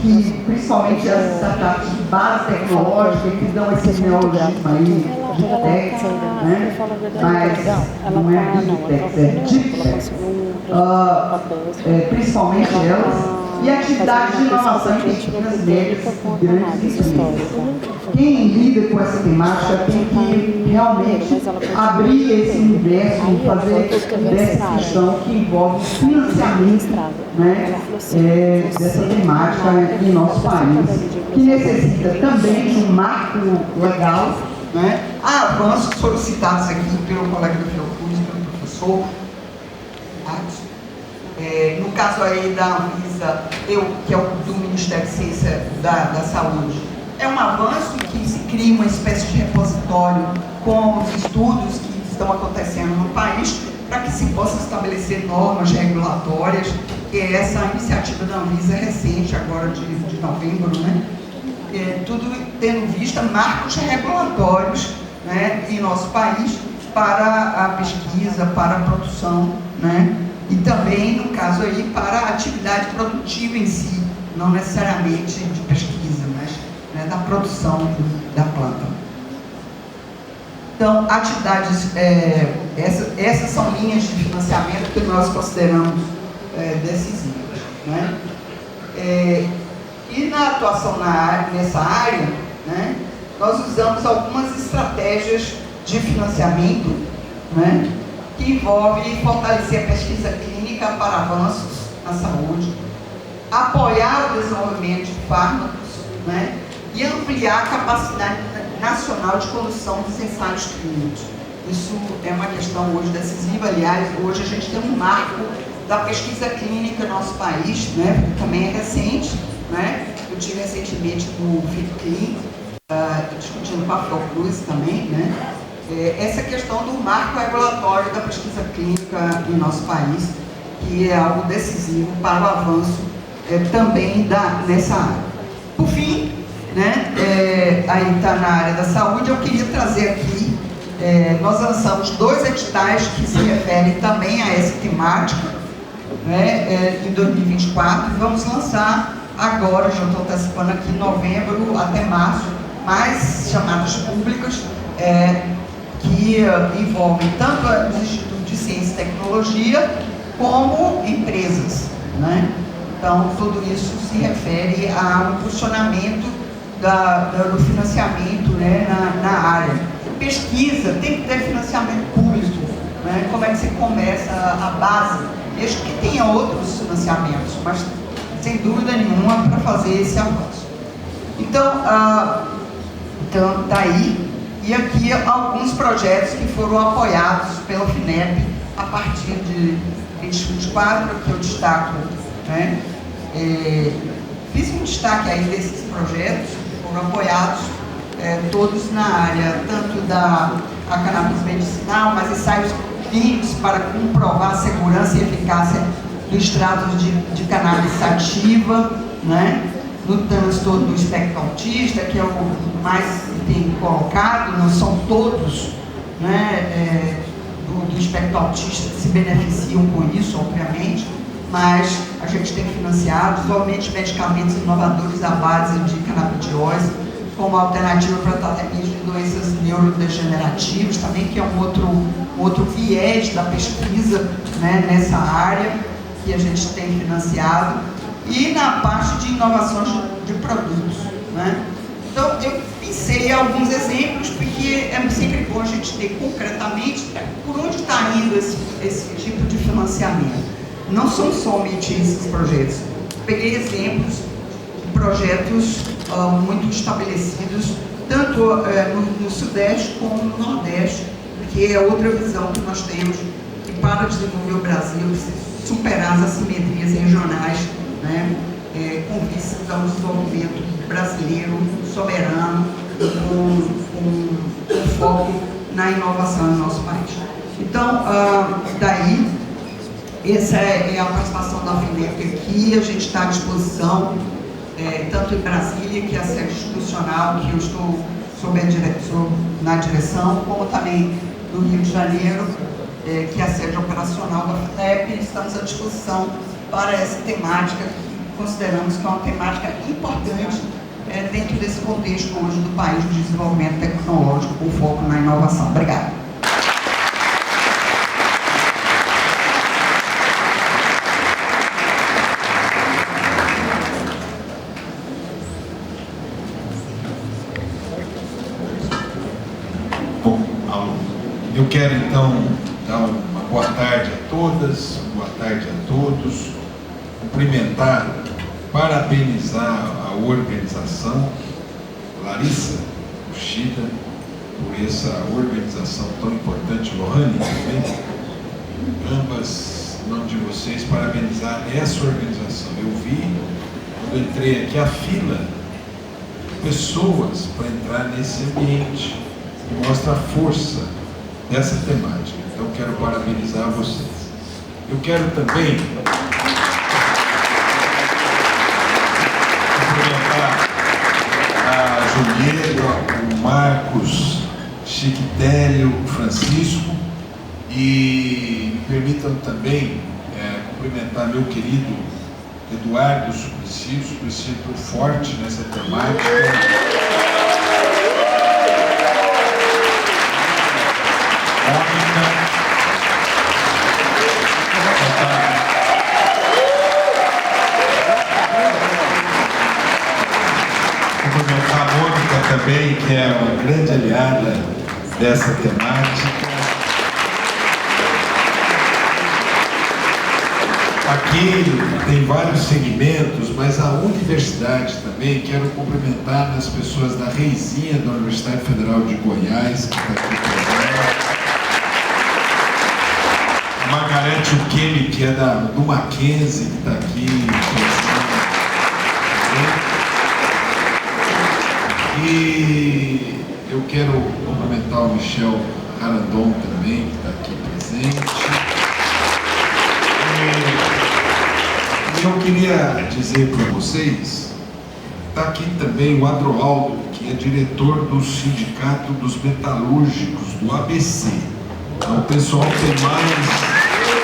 Que principalmente as startups de base tecnológica que dão esse neologismo aí de tech, né? Mas não é big tech, é deep tech, principalmente elas, e atividades de inovação em pequenas, médias e grandes empresas. Quem lida com essa temática tem que realmente abrir esse universo e fazer dessa questão que envolve financiamento, né, dessa temática em nosso país, que necessita também de um marco legal, né? Avanços foram citados aqui pelo colega do Fiocruz, pelo professor. No caso aí da Anvisa, que é o do Ministério de Ciência da Saúde, é um avanço que se cria uma espécie de repositório com os estudos que estão acontecendo no país, para que se possa estabelecer normas regulatórias, que é essa iniciativa da Anvisa recente, agora de novembro, né? Tudo tendo vista marcos regulatórios, né, em nosso país para a pesquisa, para a produção, né? E também, no caso aí, para a atividade produtiva em si, não necessariamente de pesquisa, mas, né, da produção da planta. Então, atividades, essas são linhas de financiamento que nós consideramos decisivas, né? E na atuação nessa área, né, nós usamos algumas estratégias de financiamento, né, que envolve fortalecer a pesquisa clínica para avanços na saúde, apoiar o desenvolvimento de fármacos, né, e ampliar a capacidade nacional de condução dos ensaios clínicos. Isso é uma questão hoje decisiva. Aliás, hoje a gente tem um marco da pesquisa clínica no nosso país, né, que também é recente, né. Eu tive recentemente no FICLIN, discutindo com a Fiocruz também, né, essa questão do marco regulatório da pesquisa clínica em nosso país, que é algo decisivo para o avanço também nessa área. Por fim, né, aí está na área da saúde, eu queria trazer aqui, nós lançamos 2 editais que se referem também a essa temática, né, em 2024, e vamos lançar agora, já estou antecipando aqui, em novembro até março, mais chamadas públicas, que envolvem tanto os institutos de ciência e tecnologia, como empresas, né? Então, tudo isso se refere ao impulsionamento do financiamento, né, na área. Pesquisa tem que ter financiamento público, né? Como é que você começa a base, mesmo que tenha outros financiamentos, mas sem dúvida nenhuma para fazer esse avanço. Então, daí, e aqui alguns projetos que foram apoiados pela FINEP a partir de 2024, que eu destaco, né? Fiz um destaque aí desses projetos que foram apoiados, todos na área, tanto da cannabis medicinal, mas ensaios clínicos para comprovar a segurança e eficácia do extrato de cannabis sativa, né? No transtorno do espectro autista, que é o mais tem colocado, não são todos, né, do espectro autista que se beneficiam com isso, obviamente, mas a gente tem financiado somente medicamentos inovadores à base de canabidiose, como alternativa para tratamento de doenças neurodegenerativas, também, que é um outro viés da pesquisa, né, nessa área, que a gente tem financiado, e na parte de inovações de produtos, né? Então, eu pensei alguns exemplos, porque é sempre bom a gente ter concretamente por onde está indo esse tipo de financiamento. Não são somente esses projetos. Peguei exemplos de projetos muito estabelecidos, tanto no Sudeste como no Nordeste, que é outra visão que nós temos, que para desenvolver o Brasil, superar as assimetrias regionais, né, com vistas ao desenvolvimento brasileiro, soberano, com foco na inovação no nosso país. Então, daí, essa é a participação da FINEP aqui. A gente está à disposição, tanto em Brasília, que é a sede institucional, que eu estou na direção, como também no Rio de Janeiro, que é a sede operacional da FINEP. Estamos à disposição para essa temática, que consideramos que é uma temática importante dentro desse contexto hoje do país de desenvolvimento tecnológico com foco na inovação. Obrigada. Bom, eu quero então dar uma boa tarde a todas, boa tarde a todos, cumprimentar, parabenizar a organização, Larissa Uchida, por essa organização tão importante, Lohane também, ambas, em nome de vocês, parabenizar essa organização. Eu vi, quando entrei aqui, a fila de pessoas para entrar nesse ambiente, que mostra a força dessa temática. Então, quero parabenizar vocês. Eu quero também cumprimentar a Julieta, o Marcos, Chiquitério, o Francisco, e me permitam também cumprimentar meu querido Eduardo Suplicy forte nessa temática. Cumprimentar a Mônica também, que é uma grande aliada dessa temática. Aqui tem vários segmentos, mas a universidade também, quero cumprimentar as pessoas da Reizinha, da Universidade Federal de Goiás, que está aqui presente. A Margarete Ukemi, que é do Mackenzie, que está aqui presente. E eu quero cumprimentar o Michel Arandon também, que está aqui presente. E eu queria dizer para vocês, está aqui também o Adroaldo, que é diretor do Sindicato dos Metalúrgicos, do ABC. Então, o pessoal tem mais...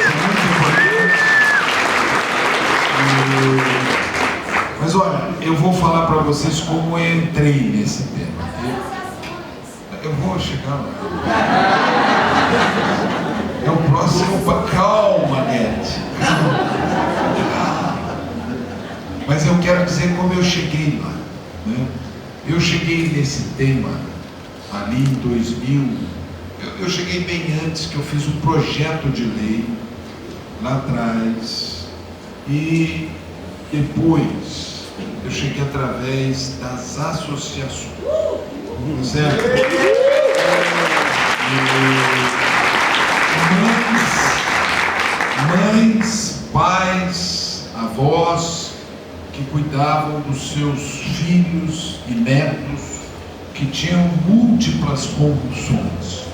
É muito importante. Mas olha, eu vou falar para vocês como eu entrei nesse tema. Eu vou chegar lá. É o próximo. Calma, Nete. Mas eu quero dizer como eu cheguei lá. Né? Eu cheguei nesse tema ali em 2000. Eu cheguei bem antes, que eu fiz um projeto de lei lá atrás. E depois eu cheguei através das associações. Certo? Mães, pais, avós que cuidavam dos seus filhos e netos que tinham múltiplas convulsões.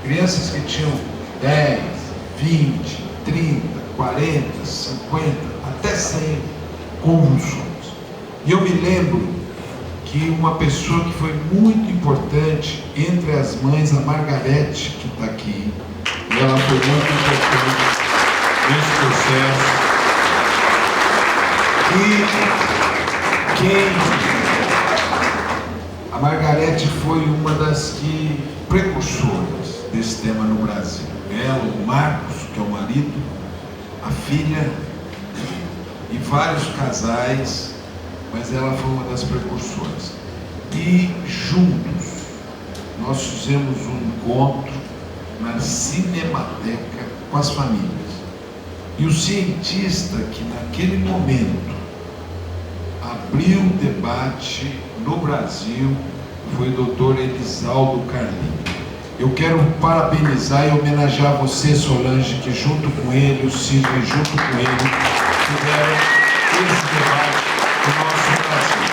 Crianças que tinham 10, 20, 30, 40, 50, até 100 convulsões. E eu me lembro que uma pessoa que foi muito importante entre as mães, a Margarete, que está aqui, ela foi muito importante nesse processo. A Margarete foi uma das precursoras desse tema no Brasil. Ela, o Marcos, que é o marido, a filha e vários casais, mas ela foi uma das precursoras. E juntos nós fizemos um encontro na Cinemateca com as famílias. E o cientista que naquele momento abriu o debate no Brasil foi o Dr. Elisaldo Carlini. Eu quero parabenizar e homenagear você, Solange, que junto com ele, o Sidney junto com ele, fizeram esse debate no nosso Brasil.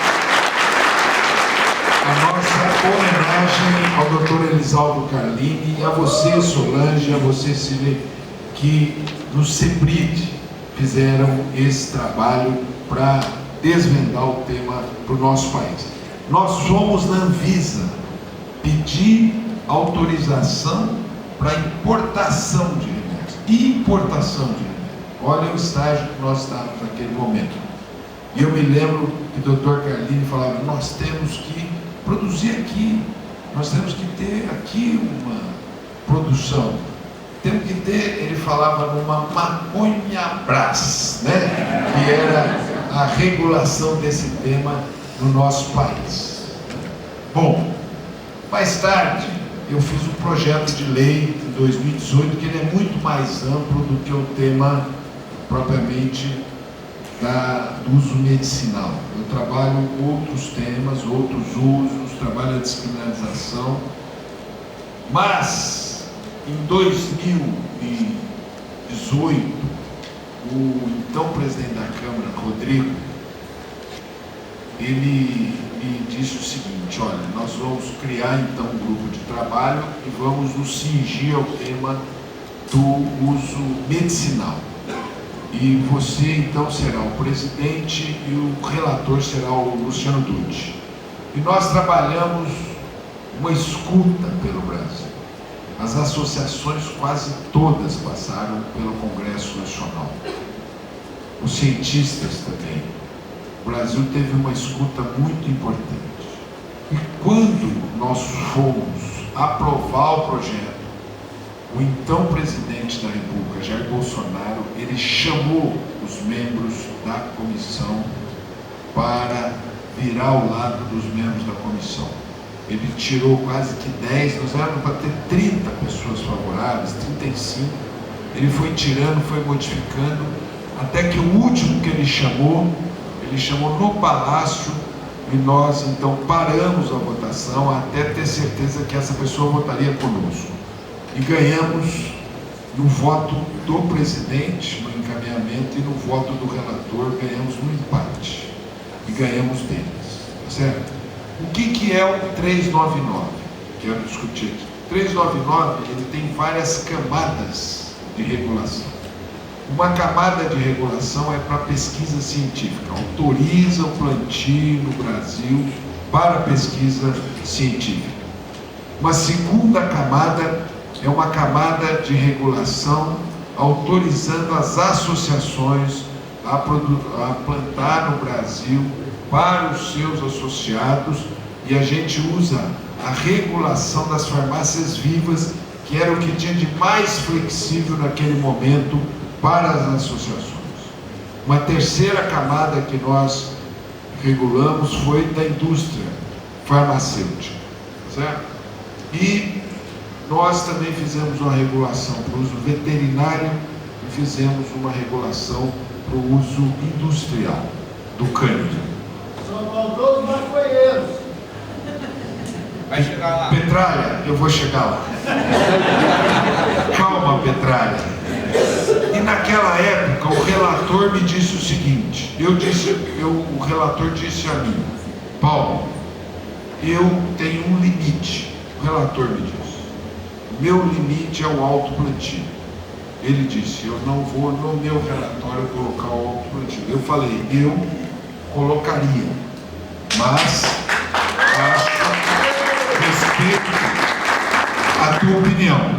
A nossa homenagem ao Dr. Elisaldo Carlini e a você, Solange, e a você, Sidney, que no CEPRID fizeram esse trabalho para desvendar o tema para o nosso país. Nós fomos na Anvisa pedir autorização para importação de remédios. Importação de remédios. Olha o estágio que nós estávamos naquele momento. E eu me lembro que o Dr. Carlini falava, nós temos que produzir aqui, nós temos que ter aqui uma produção. Temos que ter, ele falava numa maconha-brás, né? Que era a regulação desse tema no nosso país. Bom, mais tarde eu fiz um projeto de lei em 2018 que ele é muito mais amplo do que o tema propriamente do uso medicinal. Eu trabalho outros temas, outros usos, trabalho a descriminalização Mas, em 2018, o então presidente da Câmara, Rodrigo, ele me disse o seguinte: olha, nós vamos criar então um grupo de trabalho e vamos nos cingir ao tema do uso medicinal. E você então será o presidente e o relator será o Luciano Dutti. E nós trabalhamos uma escuta pelo Brasil. As associações quase todas passaram pelo Congresso Nacional. Os cientistas também. O Brasil teve uma escuta muito importante. E quando nós fomos aprovar o projeto, o então presidente da República, Jair Bolsonaro, ele chamou os membros da comissão para virar ao lado dos membros da comissão. Ele tirou quase que 10, nós éramos para ter 30 pessoas favoráveis, 35. Ele foi tirando, foi modificando, até que o último que ele chamou no Palácio, e nós então paramos a votação até ter certeza que essa pessoa votaria conosco. E ganhamos no voto do presidente, no encaminhamento, e no voto do relator, ganhamos no empate. E ganhamos deles, tá certo? O que é o 399? Quero discutir aqui. O 399, ele tem várias camadas de regulação. Uma camada de regulação é para pesquisa científica, autoriza o plantio no Brasil para pesquisa científica. Uma segunda camada é uma camada de regulação autorizando as associações a plantar no Brasil para os seus associados, e a gente usa a regulação das farmácias vivas, que era o que tinha de mais flexível naquele momento para as associações. Uma terceira camada que nós regulamos foi da indústria farmacêutica, certo? E nós também fizemos uma regulação para o uso veterinário e fizemos uma regulação para o uso industrial do cânibal. São maldosos maconheiros. Vai chegar lá. Petralha, eu vou chegar lá. Calma, Petralha. E naquela época o relator me disse o seguinte, o relator disse a mim: Paulo, eu tenho um limite. O relator me disse: meu limite é o autoplantio. Ele disse: eu não vou no meu relatório colocar o autoplantio. Eu falei: eu colocaria, mas respeito a tua opinião.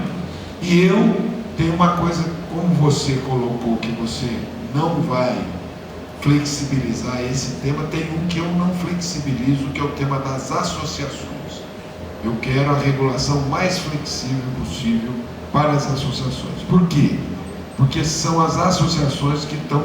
E eu tenho uma coisa, como você colocou, que você não vai flexibilizar esse tema, tem um que eu não flexibilizo, que é o tema das associações. Eu quero a regulação mais flexível possível para as associações. Por quê? Porque são as associações que estão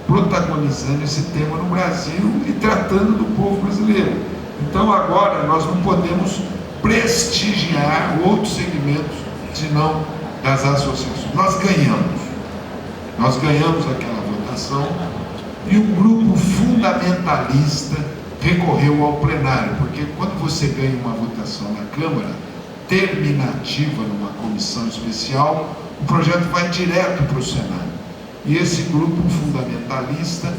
protagonizando esse tema no Brasil e tratando do povo brasileiro. Então agora nós não podemos prestigiar outros segmentos senão das associações. Nós ganhamos aquela votação e um grupo fundamentalista recorreu ao plenário, porque quando você ganha uma votação na Câmara terminativa numa comissão especial, o projeto vai direto para o Senado. E esse grupo fundamentalista,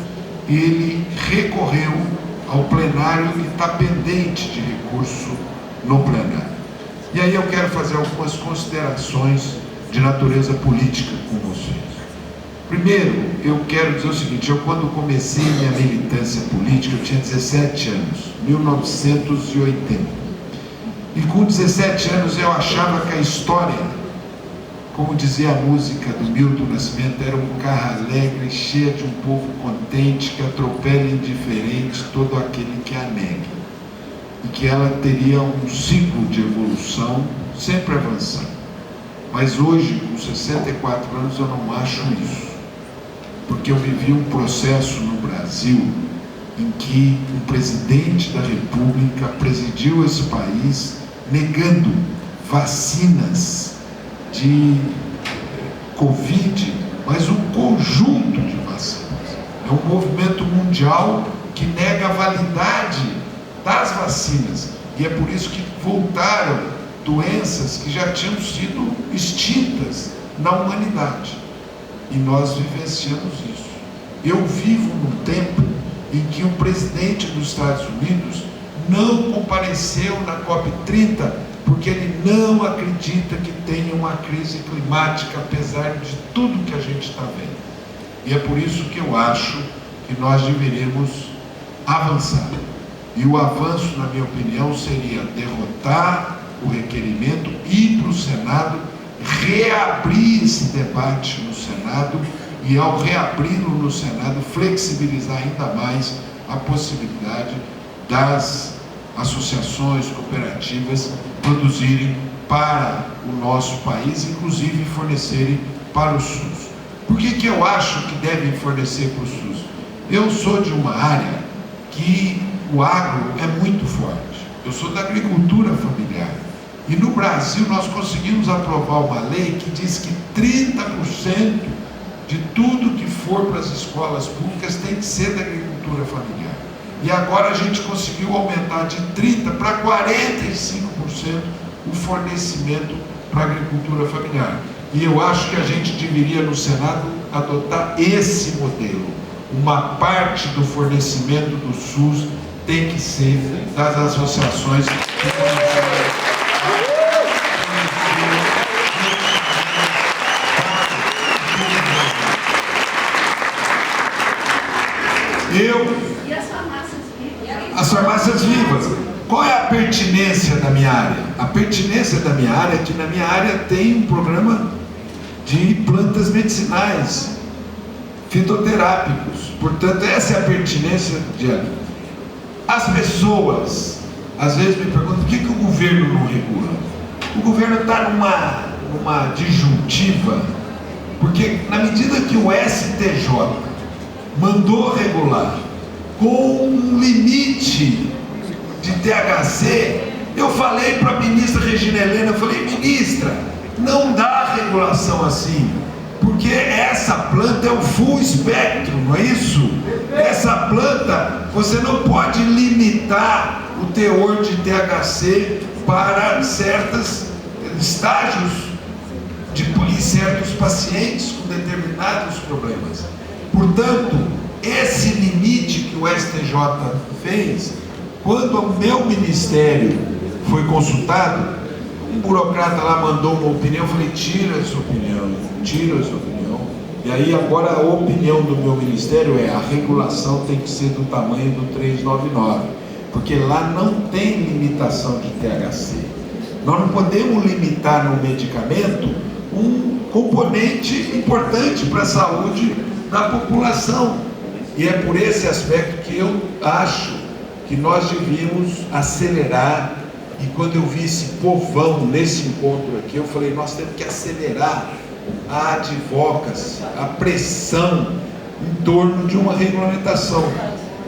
ele recorreu ao plenário e está pendente de recurso no plenário. E aí eu quero fazer algumas considerações de natureza política com vocês. Primeiro, eu quero dizer o seguinte: eu, quando comecei minha militância política, eu tinha 17 anos, 1980. E com 17 anos eu achava que a história, como dizia a música do Milton Nascimento, era um carro alegre, cheio de um povo contente, que atropela indiferente todo aquele que a negue. E que ela teria um ciclo de evolução, sempre avançando. Mas hoje, com 64 anos, eu não acho isso. Porque eu vivi um processo no Brasil em que o presidente da República presidiu esse país negando vacinas de Covid, mas um conjunto de vacinas. É um movimento mundial que nega a validade das vacinas. E é por isso que voltaram doenças que já tinham sido extintas na humanidade. E nós vivenciamos isso. Eu vivo num tempo em que o presidente dos Estados Unidos não compareceu na COP30 porque ele não acredita que tenha uma crise climática, apesar de tudo que a gente está vendo. E é por isso que eu acho que nós deveríamos avançar. E o avanço, na minha opinião, seria derrotar o requerimento, ir para o Senado, reabrir esse debate no Senado e, ao reabri-lo no Senado, flexibilizar ainda mais a possibilidade das associações cooperativas produzirem para o nosso país, inclusive fornecerem para o SUS. Por que eu acho que devem fornecer para o SUS? Eu sou de uma área que o agro é muito forte. Eu sou da agricultura familiar. E no Brasil nós conseguimos aprovar uma lei que diz que 30% de tudo que for para as escolas públicas tem que ser da agricultura familiar. E agora a gente conseguiu aumentar de 30% para 45% o fornecimento para a agricultura familiar. E eu acho que a gente deveria no Senado adotar esse modelo. Uma parte do fornecimento do SUS tem que ser das associações que E as farmácias vivas? As farmácias vivas. Qual é a pertinência da minha área? A pertinência da minha área é que na minha área tem um programa de plantas medicinais, fitoterápicos. Portanto, essa é a pertinência de ali. As pessoas, às vezes, me perguntam por que o governo não regula? O governo está numa disjuntiva, porque na medida que o STJ mandou regular com um limite de THC, eu falei para a ministra Regina Helena, eu falei, ministra, não dá regulação assim, porque essa planta é o full espectro, não é isso? Essa planta, você não pode limitar o teor de THC para certos estágios em certos pacientes com determinados problemas. Portanto, esse limite que o STJ fez, quando o meu ministério foi consultado, um burocrata lá mandou uma opinião, eu falei, tira essa opinião. E aí agora a opinião do meu ministério é: a regulação tem que ser do tamanho do 399, porque lá não tem limitação de THC. Nós não podemos limitar no medicamento um componente importante para a saúde da população. E é por esse aspecto que eu acho que nós devíamos acelerar. E quando eu vi esse povão nesse encontro aqui, eu falei, nós temos que acelerar a advocacy, a pressão em torno de uma regulamentação.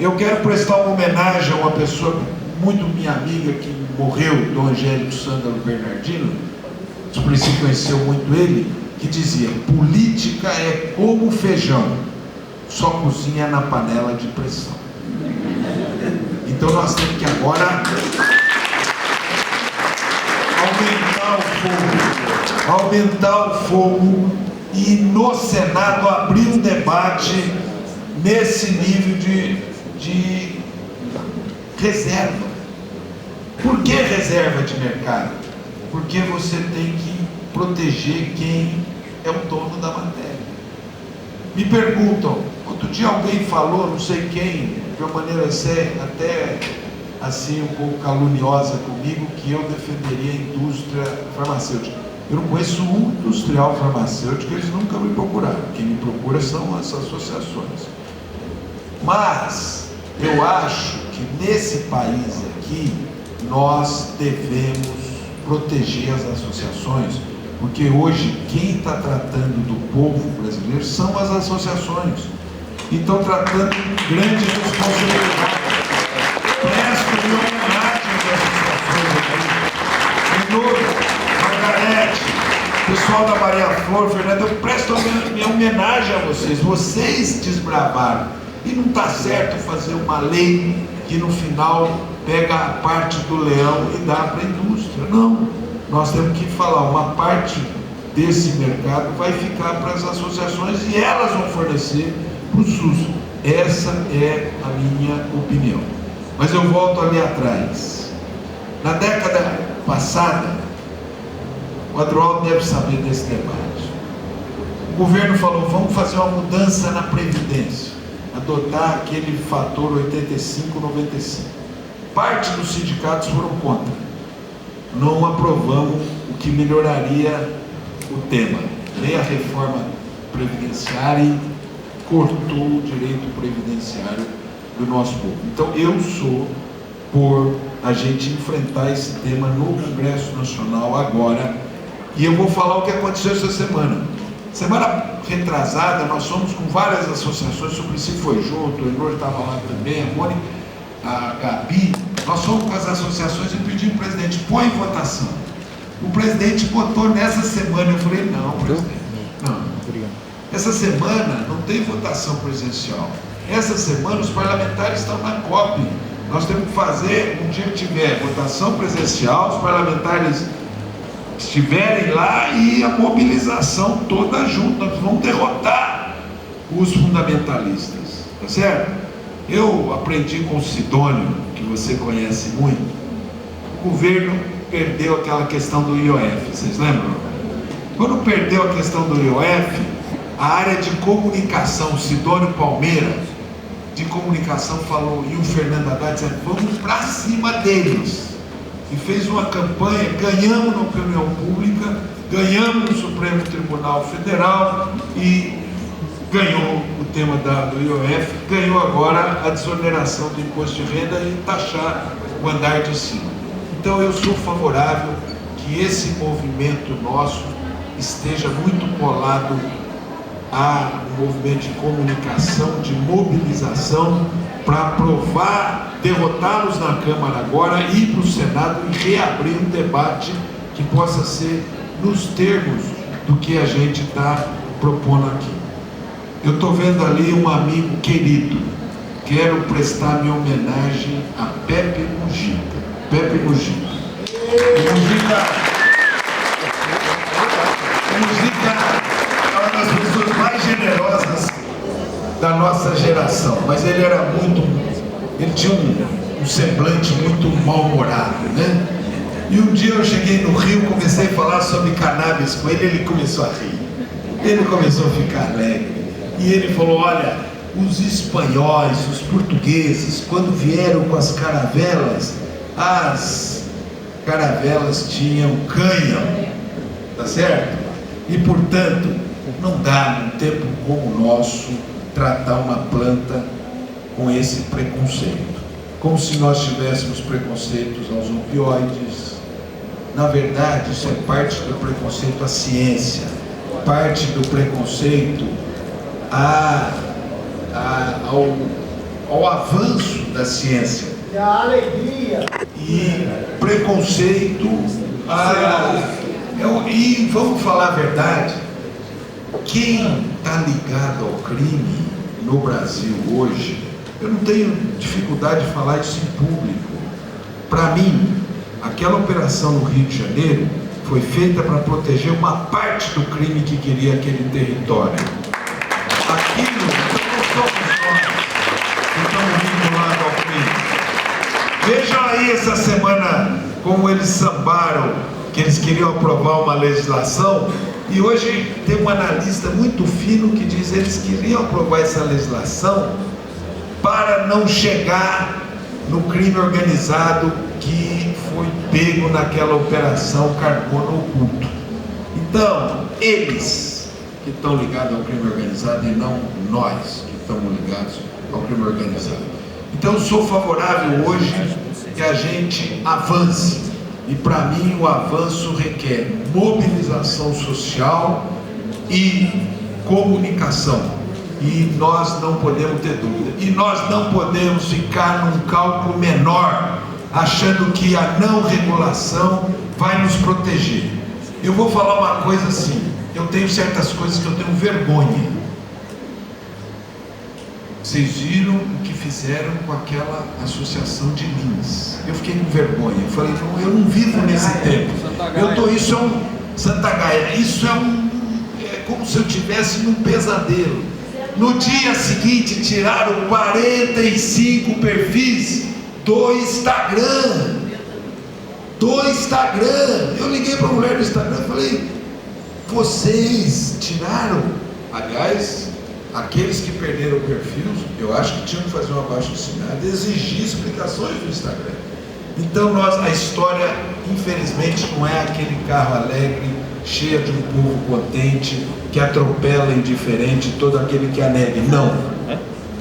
Eu quero prestar uma homenagem a uma pessoa muito minha amiga que morreu, Dom Angélico Sândalo Bernardino, você conheceu muito ele, que dizia, política é como feijão, só cozinha na panela de pressão. Então nós temos que agora aumentar o fogo e no Senado abrir um debate nesse nível de reserva. Por que reserva de mercado? Porque você tem que proteger quem é o dono da matéria. Me perguntam, outro dia alguém falou, não sei quem, de uma maneira até assim um pouco caluniosa comigo, que eu defenderia a indústria farmacêutica. Eu não conheço um industrial farmacêutico, eles nunca me procuraram. Quem me procura são as associações. Mas eu acho que nesse país aqui nós devemos proteger as associações, porque hoje quem está tratando do povo brasileiro são as associações, e estão tratando com grande responsabilidade. Presto minha homenagem às associações aqui, Minoro, Margarete, pessoal da Maria Flor, Fernanda, eu presto minha homenagem a vocês. Vocês desbravaram, e não está certo fazer uma lei que no final pega a parte do leão e dá para a indústria. Não, nós temos que falar, uma parte desse mercado vai ficar para as associações e elas vão fornecer para o SUS. Essa é a minha opinião. Mas eu volto ali atrás. Na década passada, o Adroaldo deve saber desse debate. O governo falou, vamos fazer uma mudança na Previdência, adotar aquele fator 85-95. Parte dos sindicatos foram contra. Não aprovamos o que melhoraria o tema. Veio a reforma previdenciária e cortou o direito previdenciário do nosso povo. Então eu sou por a gente enfrentar esse tema no Congresso Nacional agora, e eu vou falar o que aconteceu essa semana. Semana retrasada nós fomos com várias associações, o Suplicy foi junto, o Enor estava lá também, a Mônica, a Gabi, nós fomos com as associações e pedimos ao presidente, põe em votação. O presidente botou nessa semana, eu falei, não, presidente, não. Essa semana não tem votação presencial. Essa semana os parlamentares estão na COP. Nós temos que fazer, um dia que tiver votação presencial, os parlamentares estiverem lá e a mobilização toda junto. Nós vamos derrotar os fundamentalistas, tá certo? Eu aprendi com o Sidônio, que você conhece muito. O governo perdeu aquela questão do IOF, vocês lembram? Quando perdeu a questão do IOF, a área de comunicação, o Sidônio Palmeira, de comunicação, falou, e o Fernando Haddad disse, vamos para cima deles. E fez uma campanha, ganhamos na opinião pública, ganhamos no Supremo Tribunal Federal e ganhou o tema do IOF, ganhou agora a desoneração do imposto de renda e taxar o andar de cima. Então eu sou favorável que esse movimento nosso esteja muito colado a um movimento de comunicação, de mobilização, para aprovar, derrotá-los na Câmara agora, ir para o Senado e reabrir um debate que possa ser nos termos do que a gente está propondo aqui. Eu estou vendo ali um amigo querido, quero prestar minha homenagem a Pepe Mujica. Pepe Mujica. Mujica é uma das pessoas mais generosas da nossa geração, mas ele tinha um semblante muito mal-humorado, né? E um dia eu cheguei no Rio, comecei a falar sobre cannabis com ele, ele começou a rir, ele começou a ficar alegre, e ele falou, olha, os espanhóis, os portugueses, quando vieram com as caravelas tinham cânhamo, tá certo? E portanto, não dá num tempo como o nosso tratar uma planta com esse preconceito, como se nós tivéssemos preconceitos aos opioides. Na verdade, isso é parte do preconceito à ciência, parte do preconceito ao avanço da ciência. E a alegria. E preconceito e vamos falar a verdade, quem está ligado ao crime no Brasil hoje, eu não tenho dificuldade de falar isso em público. Para mim, aquela operação no Rio de Janeiro foi feita para proteger uma parte do crime que queria aquele território. Aquilo não somos nós que estamos vinculados ao crime. Vejam aí essa semana como eles sambaram, que eles queriam aprovar uma legislação, e hoje tem um analista muito fino que diz que eles queriam aprovar essa legislação para não chegar no crime organizado que foi pego naquela operação Carbono Oculto. Então, eles que estão ligados ao crime organizado e não nós que estamos ligados ao crime organizado. Então, eu sou favorável hoje que a gente avance, e para mim o avanço requer mobilização social e comunicação, e nós não podemos ter dúvida, e nós não podemos ficar num cálculo menor, achando que a não regulação vai nos proteger. Eu vou falar uma coisa assim, eu tenho certas coisas que eu tenho vergonha. Vocês viram o que fizeram com aquela associação de Lins. Eu fiquei com vergonha. Eu falei, não, eu não vivo nesse tempo. Isso é um Santa Gaia. Isso é como se eu estivesse num pesadelo. No dia seguinte tiraram 45 perfis do Instagram. Eu liguei para a mulher do Instagram e falei, vocês tiraram? Aliás, aqueles que perderam o perfil, eu acho que tinham que fazer uma abaixo-assinado e exigir explicações do Instagram. Então a história, infelizmente, não é aquele carro alegre, cheio de um povo contente, que atropela indiferente todo aquele que a negue. Não.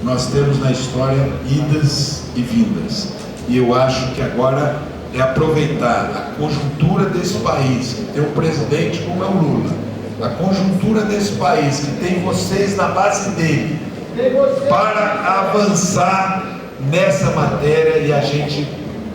Nós temos na história idas e vindas. E eu acho que agora é aproveitar a conjuntura desse país, que tem um presidente como é o Lula, a conjuntura desse país, que tem vocês na base dele, para avançar nessa matéria e a gente,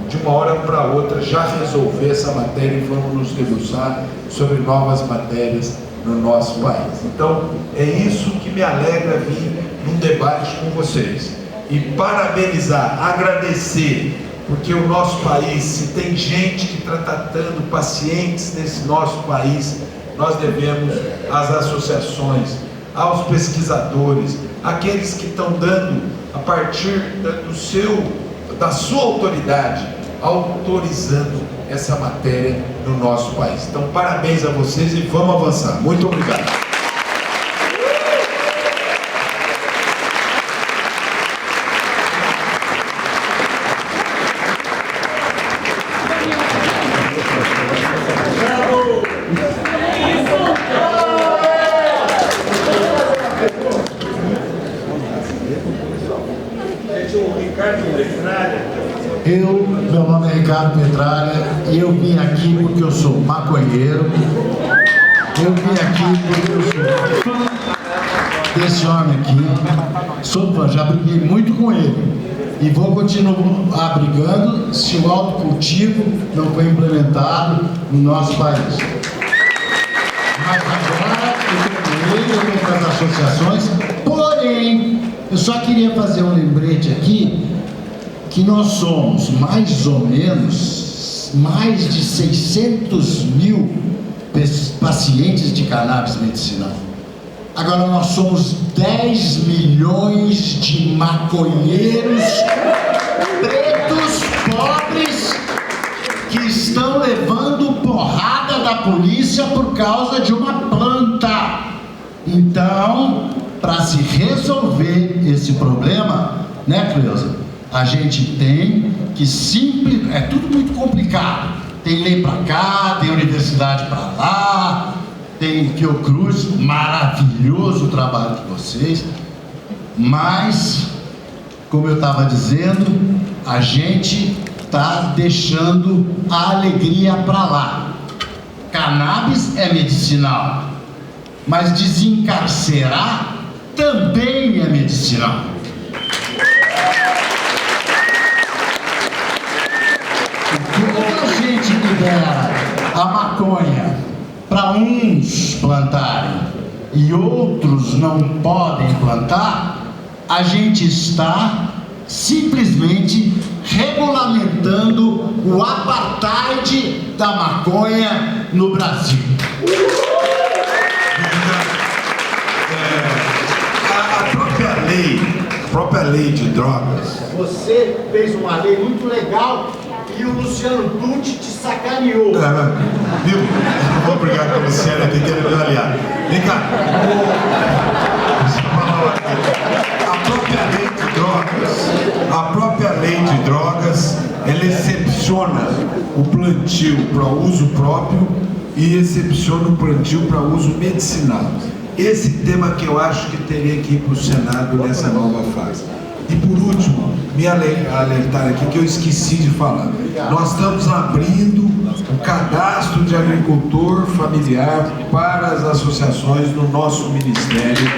de uma hora para outra, já resolver essa matéria e vamos nos debruçar sobre novas matérias no nosso país. Então, é isso que me alegra vir num debate com vocês. E parabenizar, agradecer, porque o nosso país, se tem gente que está tratando pacientes nesse nosso país, nós devemos às associações, aos pesquisadores, aqueles que estão dando, a partir da sua autoridade, autorizando essa matéria no nosso país. Então, parabéns a vocês e vamos avançar. Muito obrigado. Meu nome é Ricardo Petralha e eu vim aqui porque eu sou maconheiro. Eu vim aqui porque eu sou fã desse homem aqui. Sou fã, já briguei muito com ele. E vou continuar brigando se o autocultivo não foi implementado no nosso país. Mas agora eu estou com as associações, porém, eu só queria fazer um lembrete aqui, que nós somos mais ou menos mais de 600 mil pacientes de cannabis medicinal. Agora nós somos 10 milhões de maconheiros pretos, pobres, que estão levando porrada da polícia por causa de uma planta. Então, para se resolver esse problema, né, Cleusa? A gente tem que é tudo muito complicado. Tem lei para cá, tem universidade para lá, tem Fiocruz, maravilhoso o trabalho de vocês. Mas, como eu estava dizendo, a gente está deixando a alegria para lá. Cannabis é medicinal, mas desencarcerar também é medicinal. Quando a gente libera a maconha para uns plantarem e outros não podem plantar, a gente está simplesmente regulamentando o apartheid da maconha no Brasil. A própria lei de drogas. Você fez uma lei muito legal e o Luciano Tucci te sacaneou. Viu? Não vou brigar com o Luciano aqui, que ele é meu aliado. Vem cá. A própria lei de drogas, ela excepciona o plantio para uso próprio e excepciona o plantio para uso medicinal. Esse tema que eu acho que teria que ir para o Senado nessa nova fase. E por último, me alertar aqui que eu esqueci de falar. Nós estamos abrindo o cadastro de agricultor familiar para as associações no nosso Ministério.